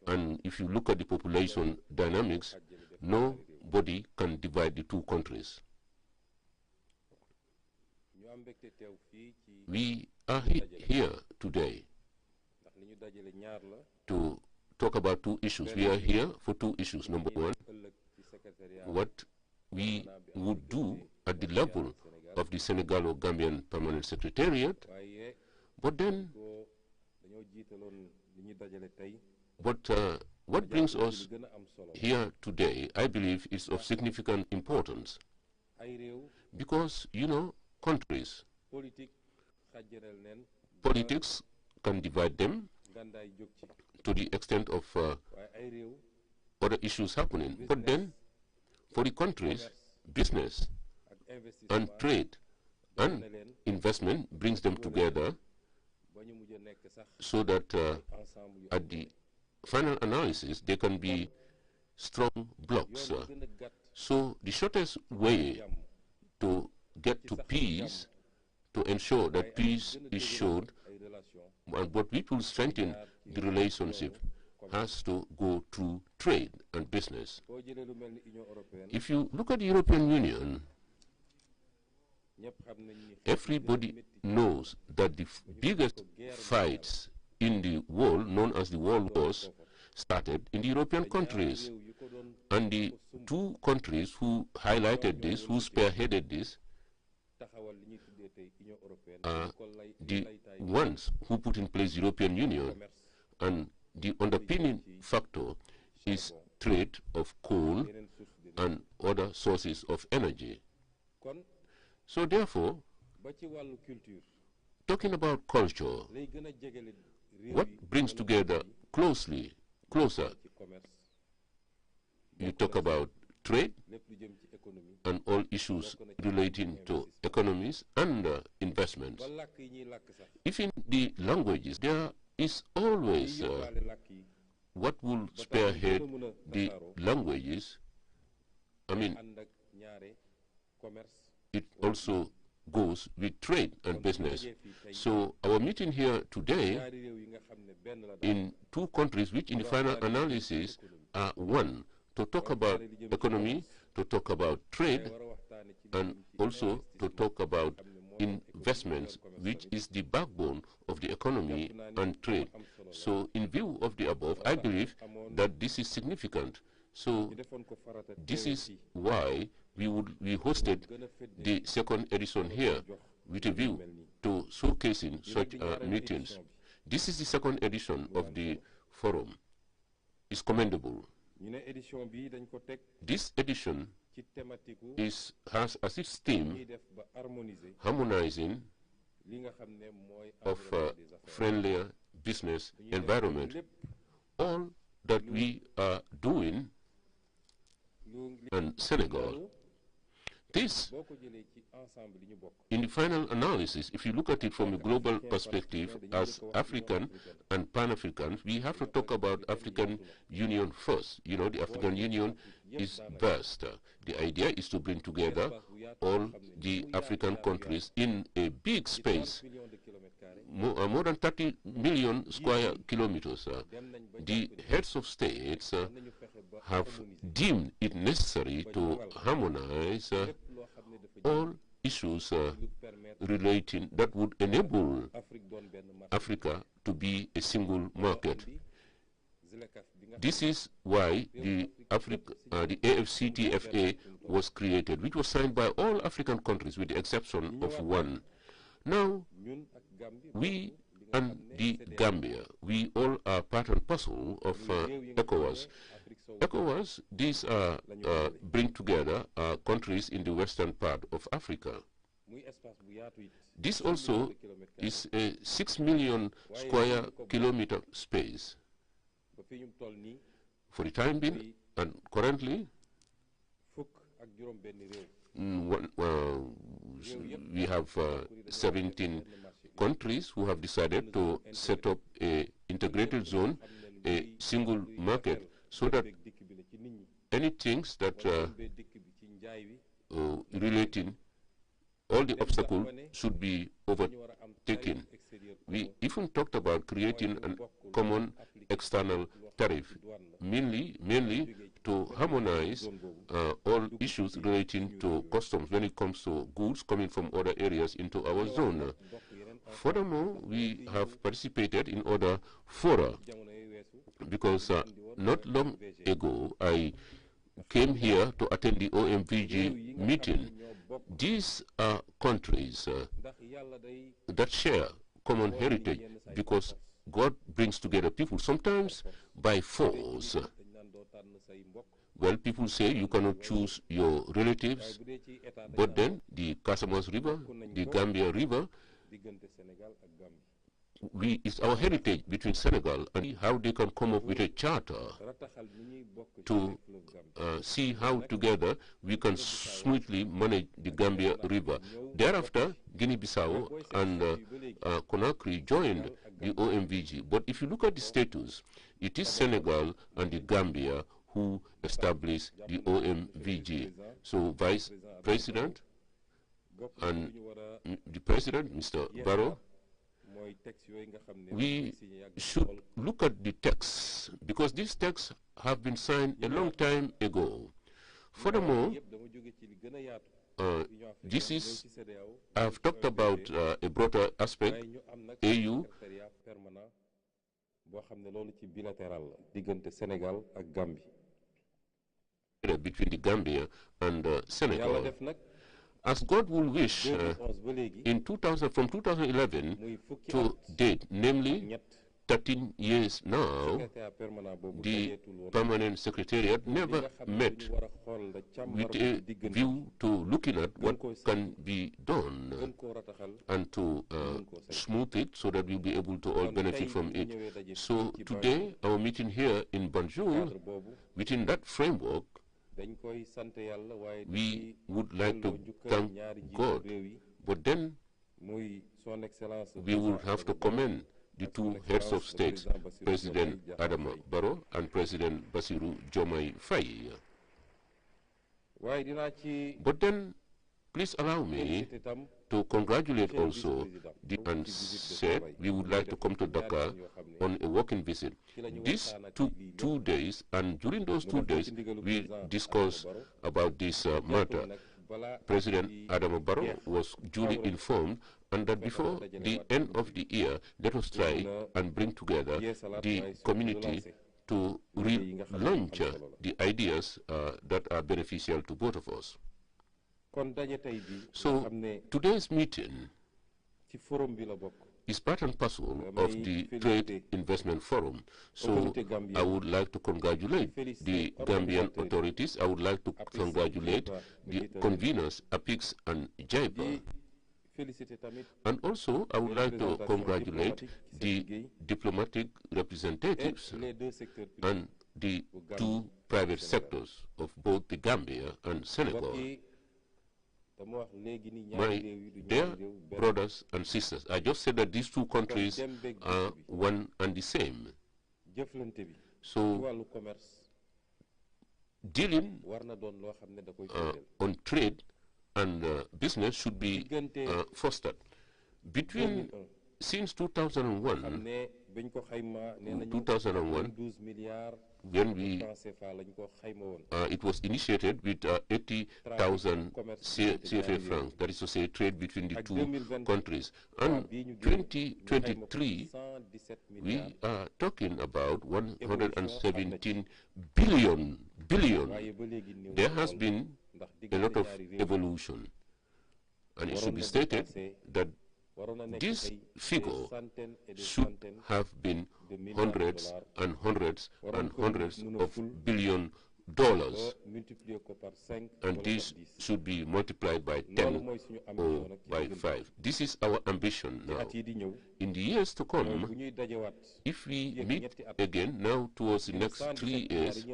And if you look at the population dynamics, nobody can divide the two countries. We are here today to talk about two issues. We are here for two issues. Number one, what we would do at the level of the Senegalo-Gambian Permanent Secretariat, but then what brings us here today, I believe, is of significant importance, because, you know, countries, politics can divide them to the extent of other issues happening, but then for the countries, business and trade and investment brings them together, so that at the final analysis they can be strong blocks. So the shortest way to get to peace, to ensure that peace is showed, and what we will strengthen the relationship, has to go through trade and business. If you look at the European Union, everybody knows that the biggest fights in the world, known as the World Wars, started in the European countries. And the two countries who highlighted this, who spearheaded this, are the ones who put in place the European Union. And the underpinning factor is trade of coal and other sources of energy. So therefore, talking about culture, what brings together closer, you talk about trade and all issues relating to economies and investments. If in the languages, there is always what will spearhead the languages. I mean, it also goes with trade and business. So our meeting here today in two countries which in the final analysis are one, to talk about economy, to talk about trade, and also to talk about investments, which is the backbone of the economy and trade. So in view of the above, I believe that this is significant. So this is why we hosted the second edition here, with a view to showcasing such meetings. This is the second edition of the forum. It's commendable. This edition has as its theme harmonizing of friendlier business environment. All that we are doing in Senegal, This, in the final analysis, if you look at it from a global perspective, as African and Pan-Africans, we have to talk about African Union first. You know, the African Union is vast. The idea is to bring together all the African countries in a big space, more than 30 million square kilometers. The heads of states have deemed it necessary to harmonize all issues relating that would enable Africa to be a single market. This is why the AFCTFA was created, which was signed by all African countries with the exception of one. Now, we and the Gambia, we all are part and parcel of ECOWAS. ECOWAS, these bring together countries in the western part of Africa. This also is a 6 million square kilometer space. For the time being, and currently, we have 17 countries who have decided to set up a integrated zone, a single market, so that any things that relating all the obstacles should be overtaken. We even talked about creating a common external tariff, mainly to harmonize all issues relating to customs when it comes to goods coming from other areas into our zone. Furthermore, we have participated in other fora, because not long ago I came here to attend the OMVG meeting. These are countries that share common heritage, because God brings together people, sometimes by force. Well, people say you cannot choose your relatives, but then the Casamance River, the Gambia River, it's our heritage between Senegal, and how they can come up with a charter to see how together we can smoothly manage the Gambia River. Thereafter, Guinea-Bissau and Conakry joined the OMVG. But if you look at the status, it is Senegal and the Gambia who established the OMVG. So Vice President and the President, Mr. Barrow, we should look at the texts, because these texts have been signed a long time ago. Furthermore, this is, I have talked about a broader aspect, AU, between the Gambia and Senegal. As God will wish, from 2011 to date, namely 13 years now, the Permanent Secretariat never met with a view to looking at what can be done and to smooth it so that we'll be able to all benefit from it. So today, our meeting here in Banjul, within that framework, we would like to thank God, but then we will have to commend the two heads of states, President Adama Barrow and President Bassirou Diomaye Faye. But then, please allow me to congratulate also and said we would like to come to Dakar on a working visit. This took 2 days, and during those 2 days we discussed about this matter. President Adama Barrow was duly informed, and that before the end of the year, let us try and bring together the community to relaunch the ideas that are beneficial to both of us. So today's meeting is part and parcel of the Trade Investment Forum. So I would like to congratulate the Gambian authorities. I would like to congratulate the conveners, APIX and JIPA. And also, I would like to congratulate the diplomatic representatives and the two private sectors of both the Gambia and Senegal. dear brothers and sisters, I just said that these two countries are one and the same. So dealing on trade and business should be fostered. Since 2001, when it was initiated with 80,000 CFA francs, that is to say trade between the two countries. And 2023, we are talking about 117 billion. There has been a lot of evolution. And it should be stated that this figure should have been hundreds and hundreds and hundreds of billion dollars, and this should be multiplied by 10 or by 5. This is our ambition now. In the years to come, if we meet again now towards the next 3 years,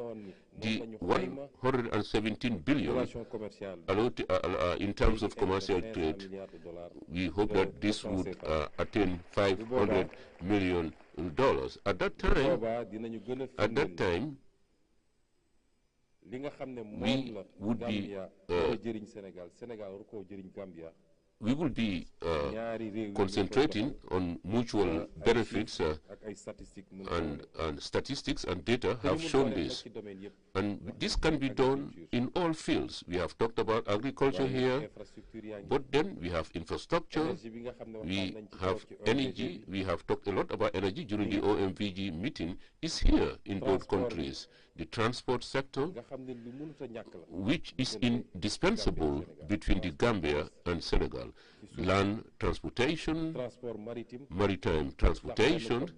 the 117 billion in terms of commercial trade, we hope that this would attain $500 million. At that time, we will be concentrating on mutual benefits, and statistics and data have shown this. And this can be done in all fields. We have talked about agriculture here, but then we have infrastructure, we have energy. We have talked a lot about energy during the OMVG meeting. Is here in both countries. The transport sector, which is indispensable between the Gambia and Senegal. Land transportation, maritime transportation,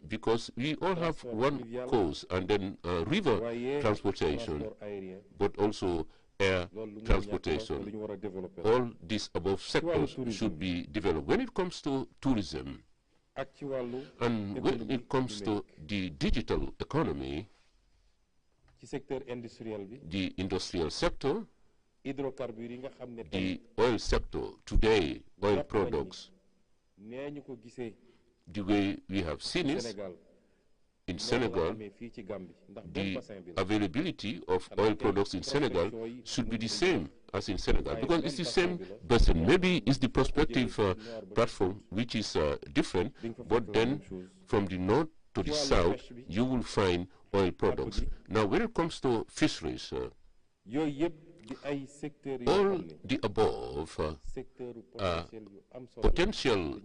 because we all have one coast, and then river transportation, but also air transportation. All these above sectors should be developed. When it comes to tourism, and when it comes to the digital economy, the industrial sector, the oil sector, today, oil products, the way we have seen it in Senegal, the availability of oil products in Senegal should be the same as in Senegal, because it's the same basin. Maybe it's the prospective platform which is different, but then from the north to the south, you will find oil products. Now, when it comes to fisheries, all the above are potential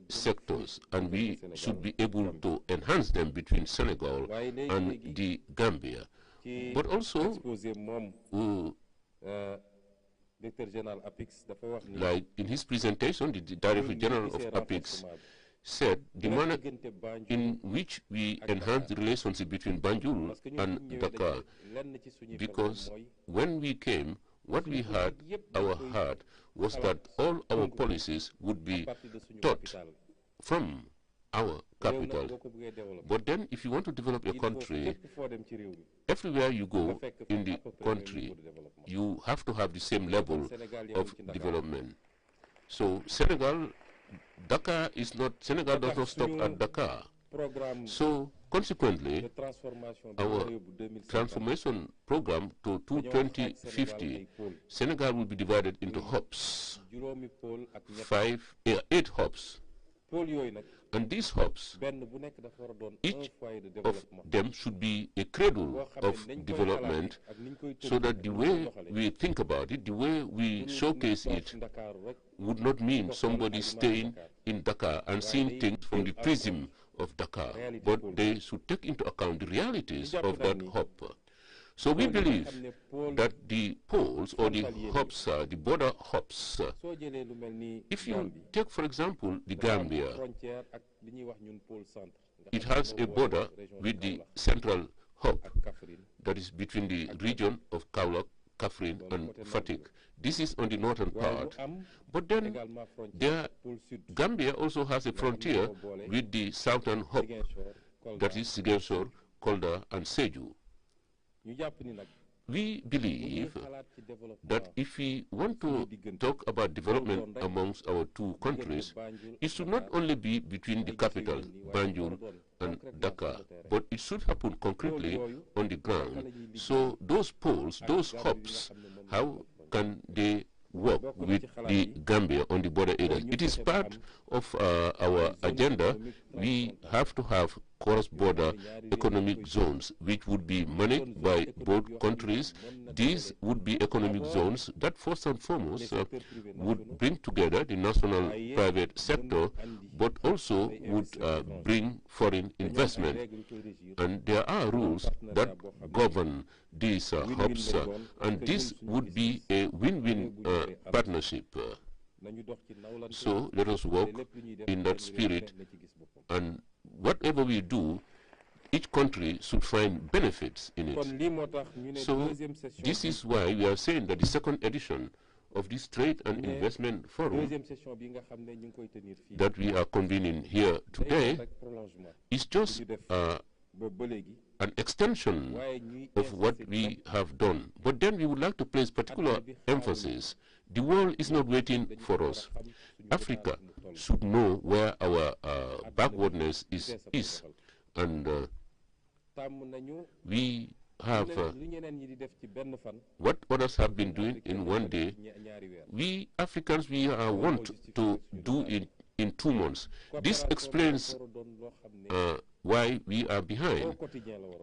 sectors, and we should be able to enhance them between Senegal and the Gambia. But also, like in his presentation, the Director General of APIX said the manner in which we enhance the relationship between Banjul and Dakar, because when we came, what we had, our heart, was that all our policies would be taught from our capital. But then if you want to develop a country, everywhere you go in the country, you have to have the same level of development. So Dakar is not, Senegal does not stop at Dakar. So consequently, our transformation program to 2050, Senegal will be divided into hubs, 8 hubs. And these hubs, each of them should be a cradle of development, so that the way we think about it, the way we showcase it, would not mean somebody staying in Dakar and seeing things from the prism of Dakar, but they should take into account the realities of that hub. So we believe that the poles or the hubs, the border hubs, if you take, for example, the Gambia, it has a border with the central hub that is between the region of Kaolack, Kafrine, and Fatick. This is on the northern part. But then Gambia also has a frontier with the southern hub, that is Ziguinchor, Kolda, and Sédhiou. we believe that if we want to talk about development amongst our two countries, it should not only be between the capital, Banjul, and Dakar, but it should happen concretely on the ground. So those poles, those hubs, how can they work with the Gambia on the border areas? It is part of our agenda. We have to have cross-border economic zones which would be managed by both countries. These would be economic zones that first and foremost would bring together the national private sector, but also would bring foreign investment. And there are rules that govern these hubs, and this would be a win-win partnership. So let us work in that spirit, and whatever we do, each country should find benefits in it. So this is why we are saying that the second edition of this Trade and Investment Forum that we are convening here today is just an extension of what we have done. But then we would like to place particular emphasis. The world is not waiting for us. Africa should know where our backwardness is. And we have what others have been doing in one day. We Africans, we want to do it in 2 months. This explains why we are behind.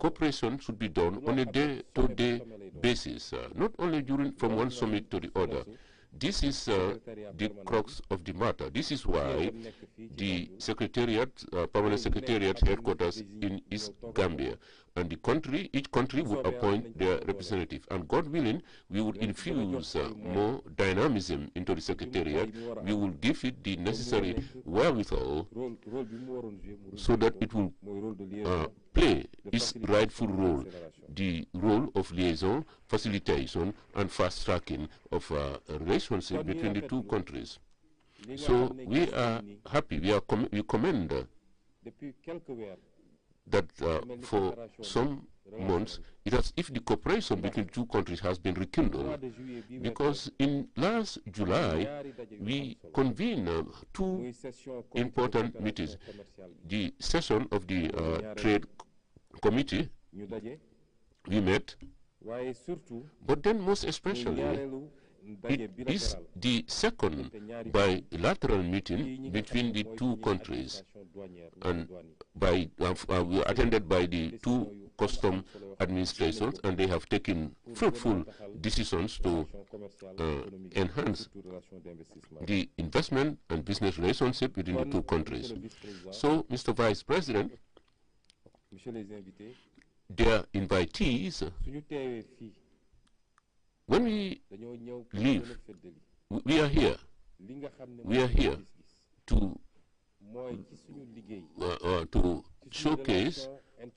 Cooperation should be done on a day-to-day basis, not only from one summit to the other. This is the crux of the matter. This is why the Secretariat, Permanent Secretariat headquarters in East Gambia, and each country would appoint their representative. And God willing, we would infuse more dynamism into the Secretariat. We will give it the necessary wherewithal so that it will play its rightful role, the role of liaison, facilitation, and fast-tracking of a relationship between the two countries. So we are happy, we commend that for some months, it has, if the cooperation between two countries has been rekindled, because in last July, we convened 2 important meetings. The session of the Trade Committee, we met, but then most especially, it is the second bilateral meeting between the two countries, and attended by the 2 custom administrations, and they have taken fruitful decisions to enhance the investment and business relationship between the 2 countries. So, Mr. Vice President, their invitees, when we leave, we are here. We are here to showcase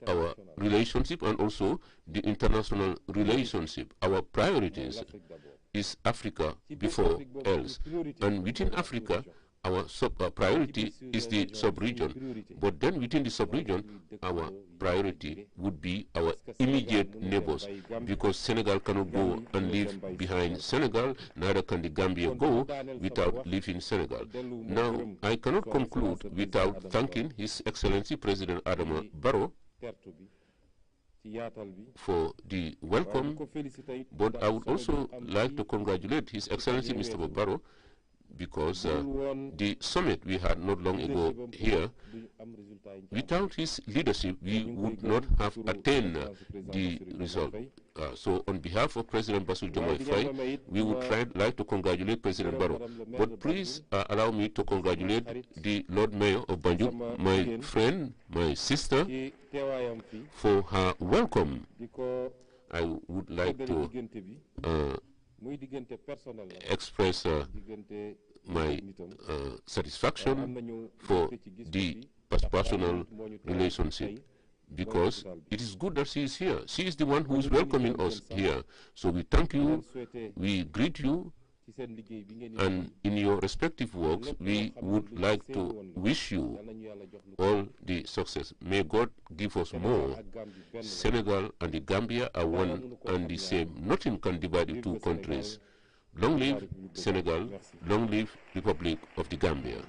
our relationship and also the international relationship. Our priorities is Africa before else, and within Africa, our priority is the sub-region. But then within the sub-region, our priority would be our immediate neighbors, because Senegal cannot go and leave behind Senegal, neither can the Gambia go without leaving Senegal. Now, I cannot conclude without thanking His Excellency President Adama Barrow for the welcome, but I would also like to congratulate His Excellency Mr. Barrow, because the summit we had not long ago here, without his leadership, we would not have attained the result. So on behalf of President Bassirou Diomaye Faye, we would like to congratulate President Barrow. But please allow me to congratulate the Lord Mayor of Banjul, my friend, my sister, for her welcome. I would like to express my satisfaction for the personal relationship, because it is good that she is here. She is the one who is welcoming us here. So we thank you, we greet you, And in your respective works, we would like to wish you all the success. May God give us more. Senegal and the Gambia are one and the same. Nothing can divide the two countries. Long live Senegal, long live Republic of the Gambia.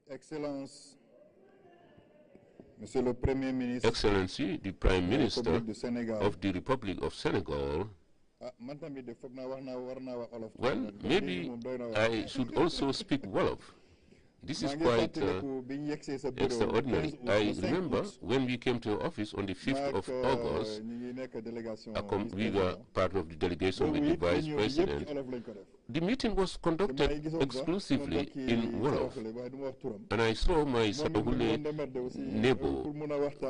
Excellence, Monsieur le Premier ministre, Excellency, the Prime Minister of the Republic of Senegal. Well, maybe I should also speak Wolof. This is quite extraordinary. I remember when we came to your office on the 5th of August, we were part of the delegation with the Vice President. The meeting was conducted exclusively in Wolof, and I saw my Sahule neighbor.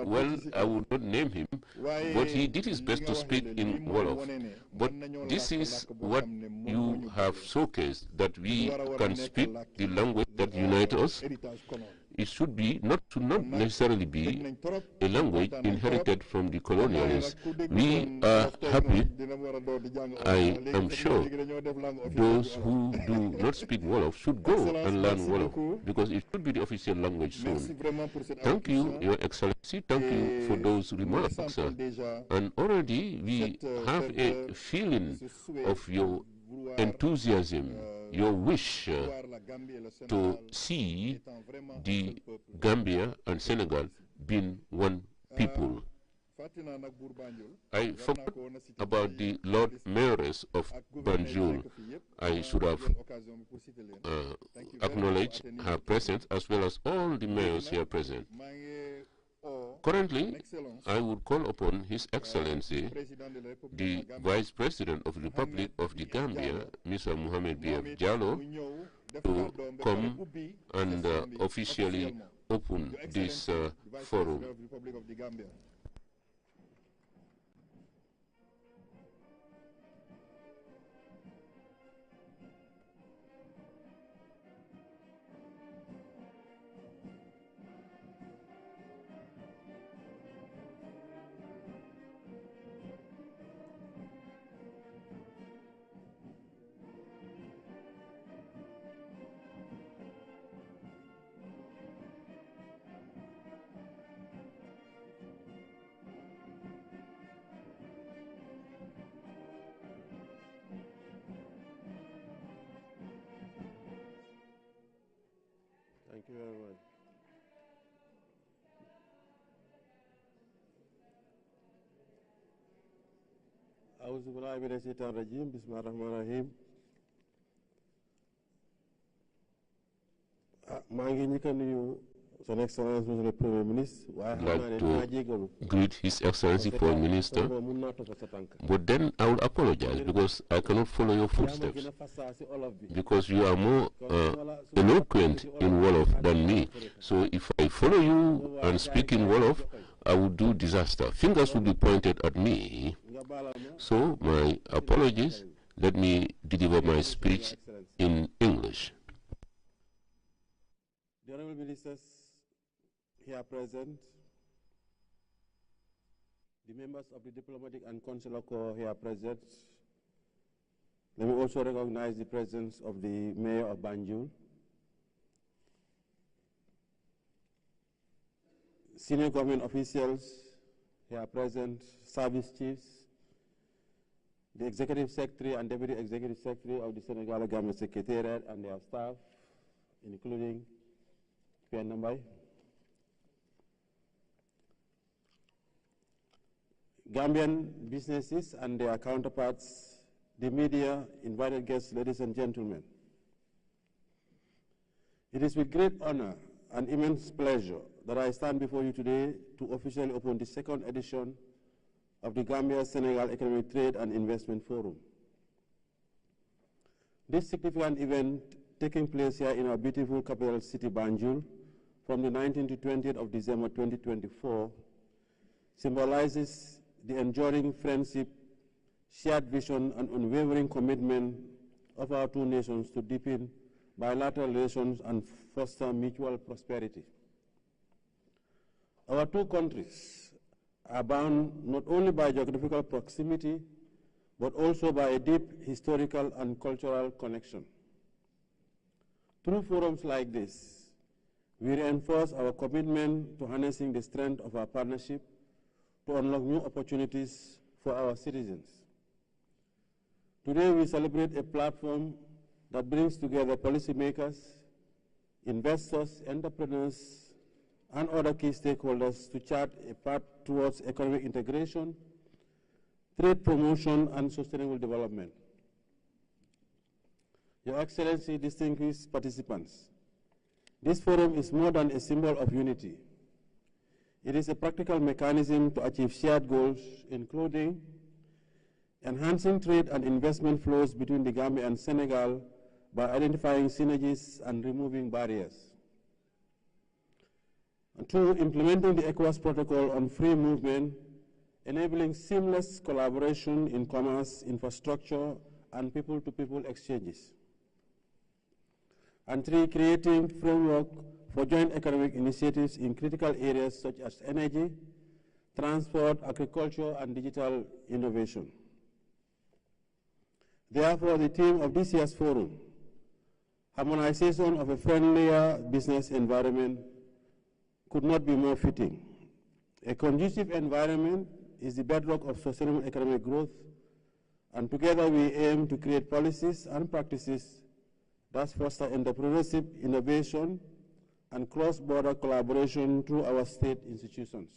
Well, I would not name him, but he did his best to speak in Wolof. But this is what you have showcased, that we can speak the language that unites us. It should not necessarily be a language inherited from the colonialists. We are happy. I am sure those who do not speak Wolof should go and learn Wolof, because it should be the official language soon. Thank you, Your Excellency. Thank you for those remarks. And already we have a feeling of your enthusiasm, your wish to see the Gambia and Senegal being one people. I forgot about the Lord Mayoress of Banjul. I should have acknowledged her presence, as well as all the mayors here present. Currently, I would call upon His Excellency, the Vice President of the Republic of the Gambia, Mr. Muhammed Jallow, to come and officially open this forum. Thank you very much. A'udhu billahi minash shaitanir rajim. Bismillahir rahmanir rahim. maa ngi njëkk a nuyu Son Excellence Monsieur le Premier Ministre. I'd like to greet His Excellency Foreign Minister, but then I will apologize because I cannot follow your footsteps, because you are more eloquent in Wolof than me. So if I follow you and speak in Wolof, I would do disaster. Fingers will be pointed at me. So my apologies. Let me deliver my speech in English. The Honorable Ministers here present, the members of the Diplomatic and Consular Corps here present. Let me also recognize the presence of the Mayor of Banjul, senior government officials here present, service chiefs, the Executive Secretary and Deputy Executive Secretary of the Senegal Government Secretariat and their staff, including Pierre Nambai, Gambian businesses and their counterparts, the media, invited guests, ladies and gentlemen. It is with great honor and immense pleasure that I stand before you today to officially open the second edition of the Gambia-Senegal Economic Trade and Investment Forum. This significant event taking place here in our beautiful capital city, Banjul, from the 19th to 20th of December 2024 symbolizes the enduring friendship, shared vision, and unwavering commitment of our two nations to deepen bilateral relations and foster mutual prosperity. Our two countries are bound not only by geographical proximity, but also by a deep historical and cultural connection. Through forums like this, we reinforce our commitment to harnessing the strength of our partnership to unlock new opportunities for our citizens. Today, we celebrate a platform that brings together policymakers, investors, entrepreneurs, and other key stakeholders to chart a path towards economic integration, trade promotion, and sustainable development. Your Excellency, distinguished participants, this forum is more than a symbol of unity. It is a practical mechanism to achieve shared goals, including enhancing trade and investment flows between the Gambia and Senegal by identifying synergies and removing barriers. And two, implementing the ECOWAS Protocol on free movement, enabling seamless collaboration in commerce, infrastructure, and people-to-people exchanges. And three, creating framework for joint economic initiatives in critical areas such as energy, transport, agriculture, and digital innovation. Therefore, the theme of this year's forum, harmonization of a friendlier business environment, could not be more fitting. A conducive environment is the bedrock of sustainable economic growth, and together we aim to create policies and practices that foster entrepreneurship, innovation, and cross-border collaboration through our state institutions.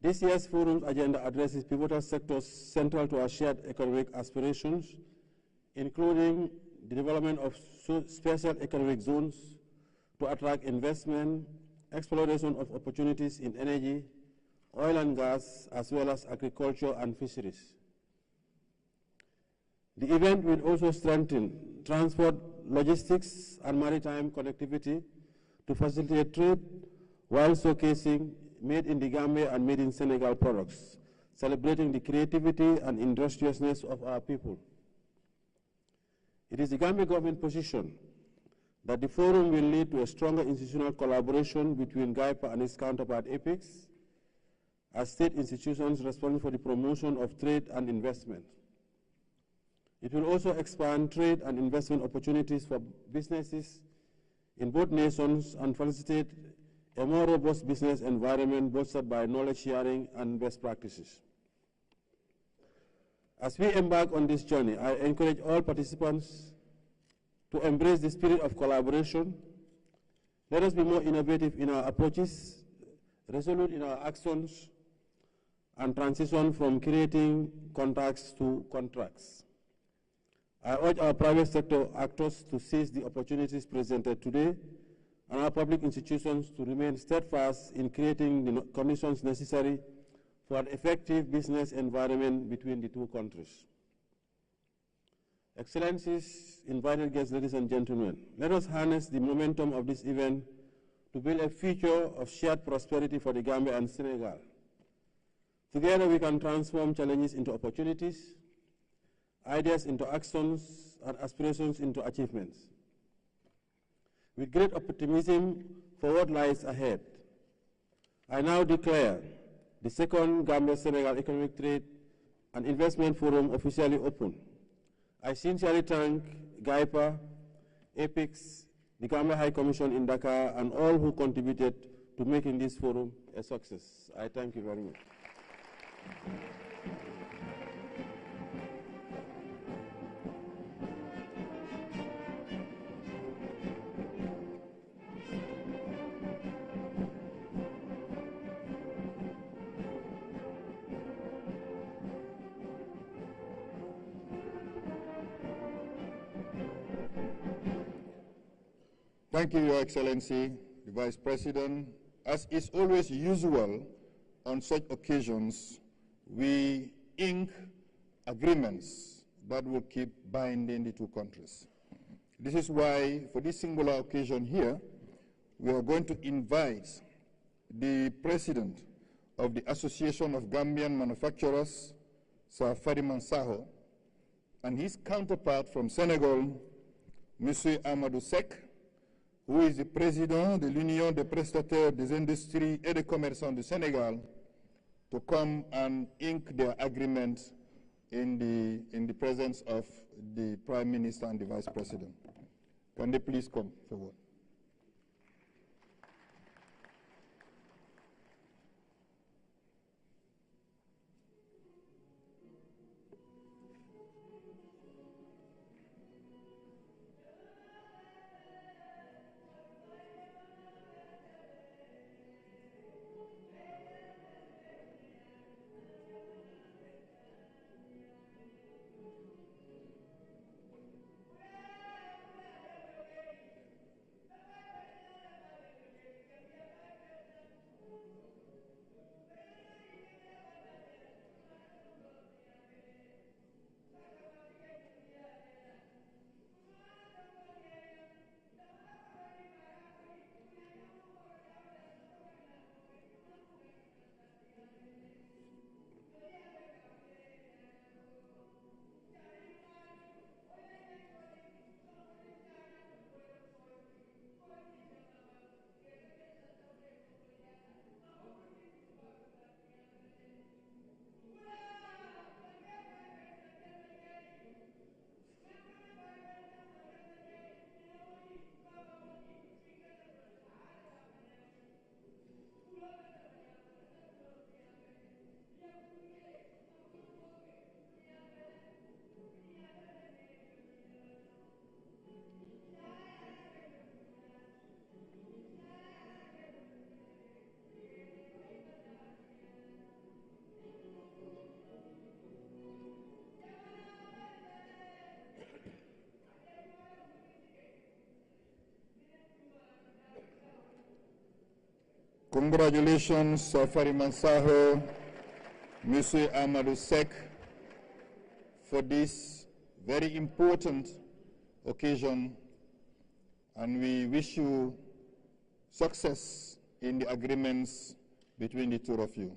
This year's forum's agenda addresses pivotal sectors central to our shared economic aspirations, including the development of special economic zones to attract investment, exploration of opportunities in energy, oil and gas, as well as agriculture and fisheries. The event will also strengthen transport, logistics, and maritime connectivity to facilitate trade while showcasing made in the Gambia and made in Senegal products, celebrating the creativity and industriousness of our people. It is the Gambia government position that the forum will lead to a stronger institutional collaboration between GAIPA and its counterpart EPICS as state institutions responsible for the promotion of trade and investment. It will also expand trade and investment opportunities for businesses in both nations and facilitate a more robust business environment bolstered by knowledge sharing and best practices. As we embark on this journey, I encourage all participants to embrace the spirit of collaboration. Let us be more innovative in our approaches, resolute in our actions, and transition from creating contacts to contracts. I urge our private sector actors to seize the opportunities presented today and our public institutions to remain steadfast in creating the conditions necessary for an effective business environment between the two countries. Excellencies, invited guests, ladies and gentlemen, let us harness the momentum of this event to build a future of shared prosperity for the Gambia and Senegal. Together we can transform challenges into opportunities, ideas into actions, and aspirations into achievements. With great optimism for what lies ahead, I now declare the second Gambia-Senegal Economic Trade and Investment Forum officially open. I sincerely thank GAIPA, EPICS, the Gambia High Commission in Dakar, and all who contributed to making this forum a success. I thank you very much. Thank you, Your Excellency, the Vice President. As is always usual on such occasions, we ink agreements that will keep binding the two countries. This is why, for this singular occasion here, we are going to invite the president of the Association of Gambian Manufacturers, Sir Fariman Saho, and his counterpart from Senegal, Monsieur Amadou Sek, who is the president de l'Union des prestataires des industries et des commerçants du Sénégal, to come and ink their agreement in the presence of the Prime Minister and the Vice President. Can they please come forward? Congratulations, Safari Mansaho, Monsieur Amadou Sek, for this very important occasion, and we wish you success in the agreements between the two of you.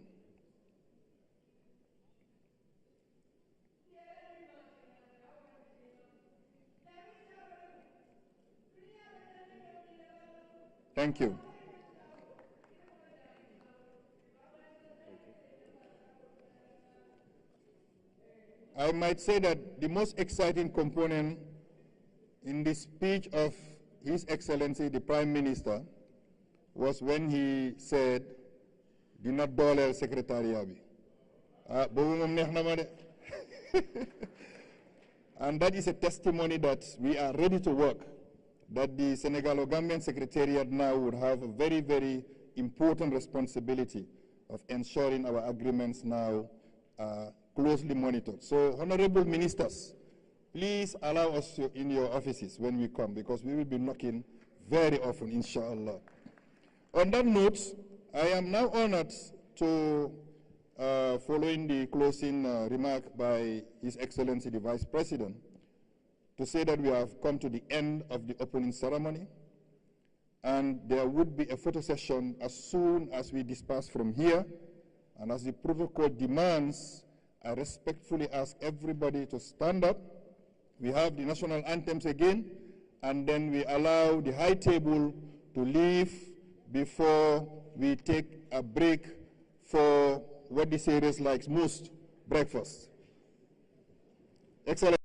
Thank you. I might say that the most exciting component in the speech of His Excellency the Prime Minister was when he said, "Dina dolel secretariat bi." And that is a testimony that we are ready to work, that the Senegalo-Gambian Secretariat now would have a very, very important responsibility of ensuring our agreements now are closely monitored. So, honorable ministers, please allow us in your offices when we come, because we will be knocking very often, inshallah. On that note, I am now honored to, following the closing remark by His Excellency the Vice President, to say that we have come to the end of the opening ceremony, and there would be a photo session as soon as we disperse from here, and as the protocol demands, I respectfully ask everybody to stand up. We have the national anthems again, and then we allow the high table to leave before we take a break for what the series likes most, breakfast. Excellent.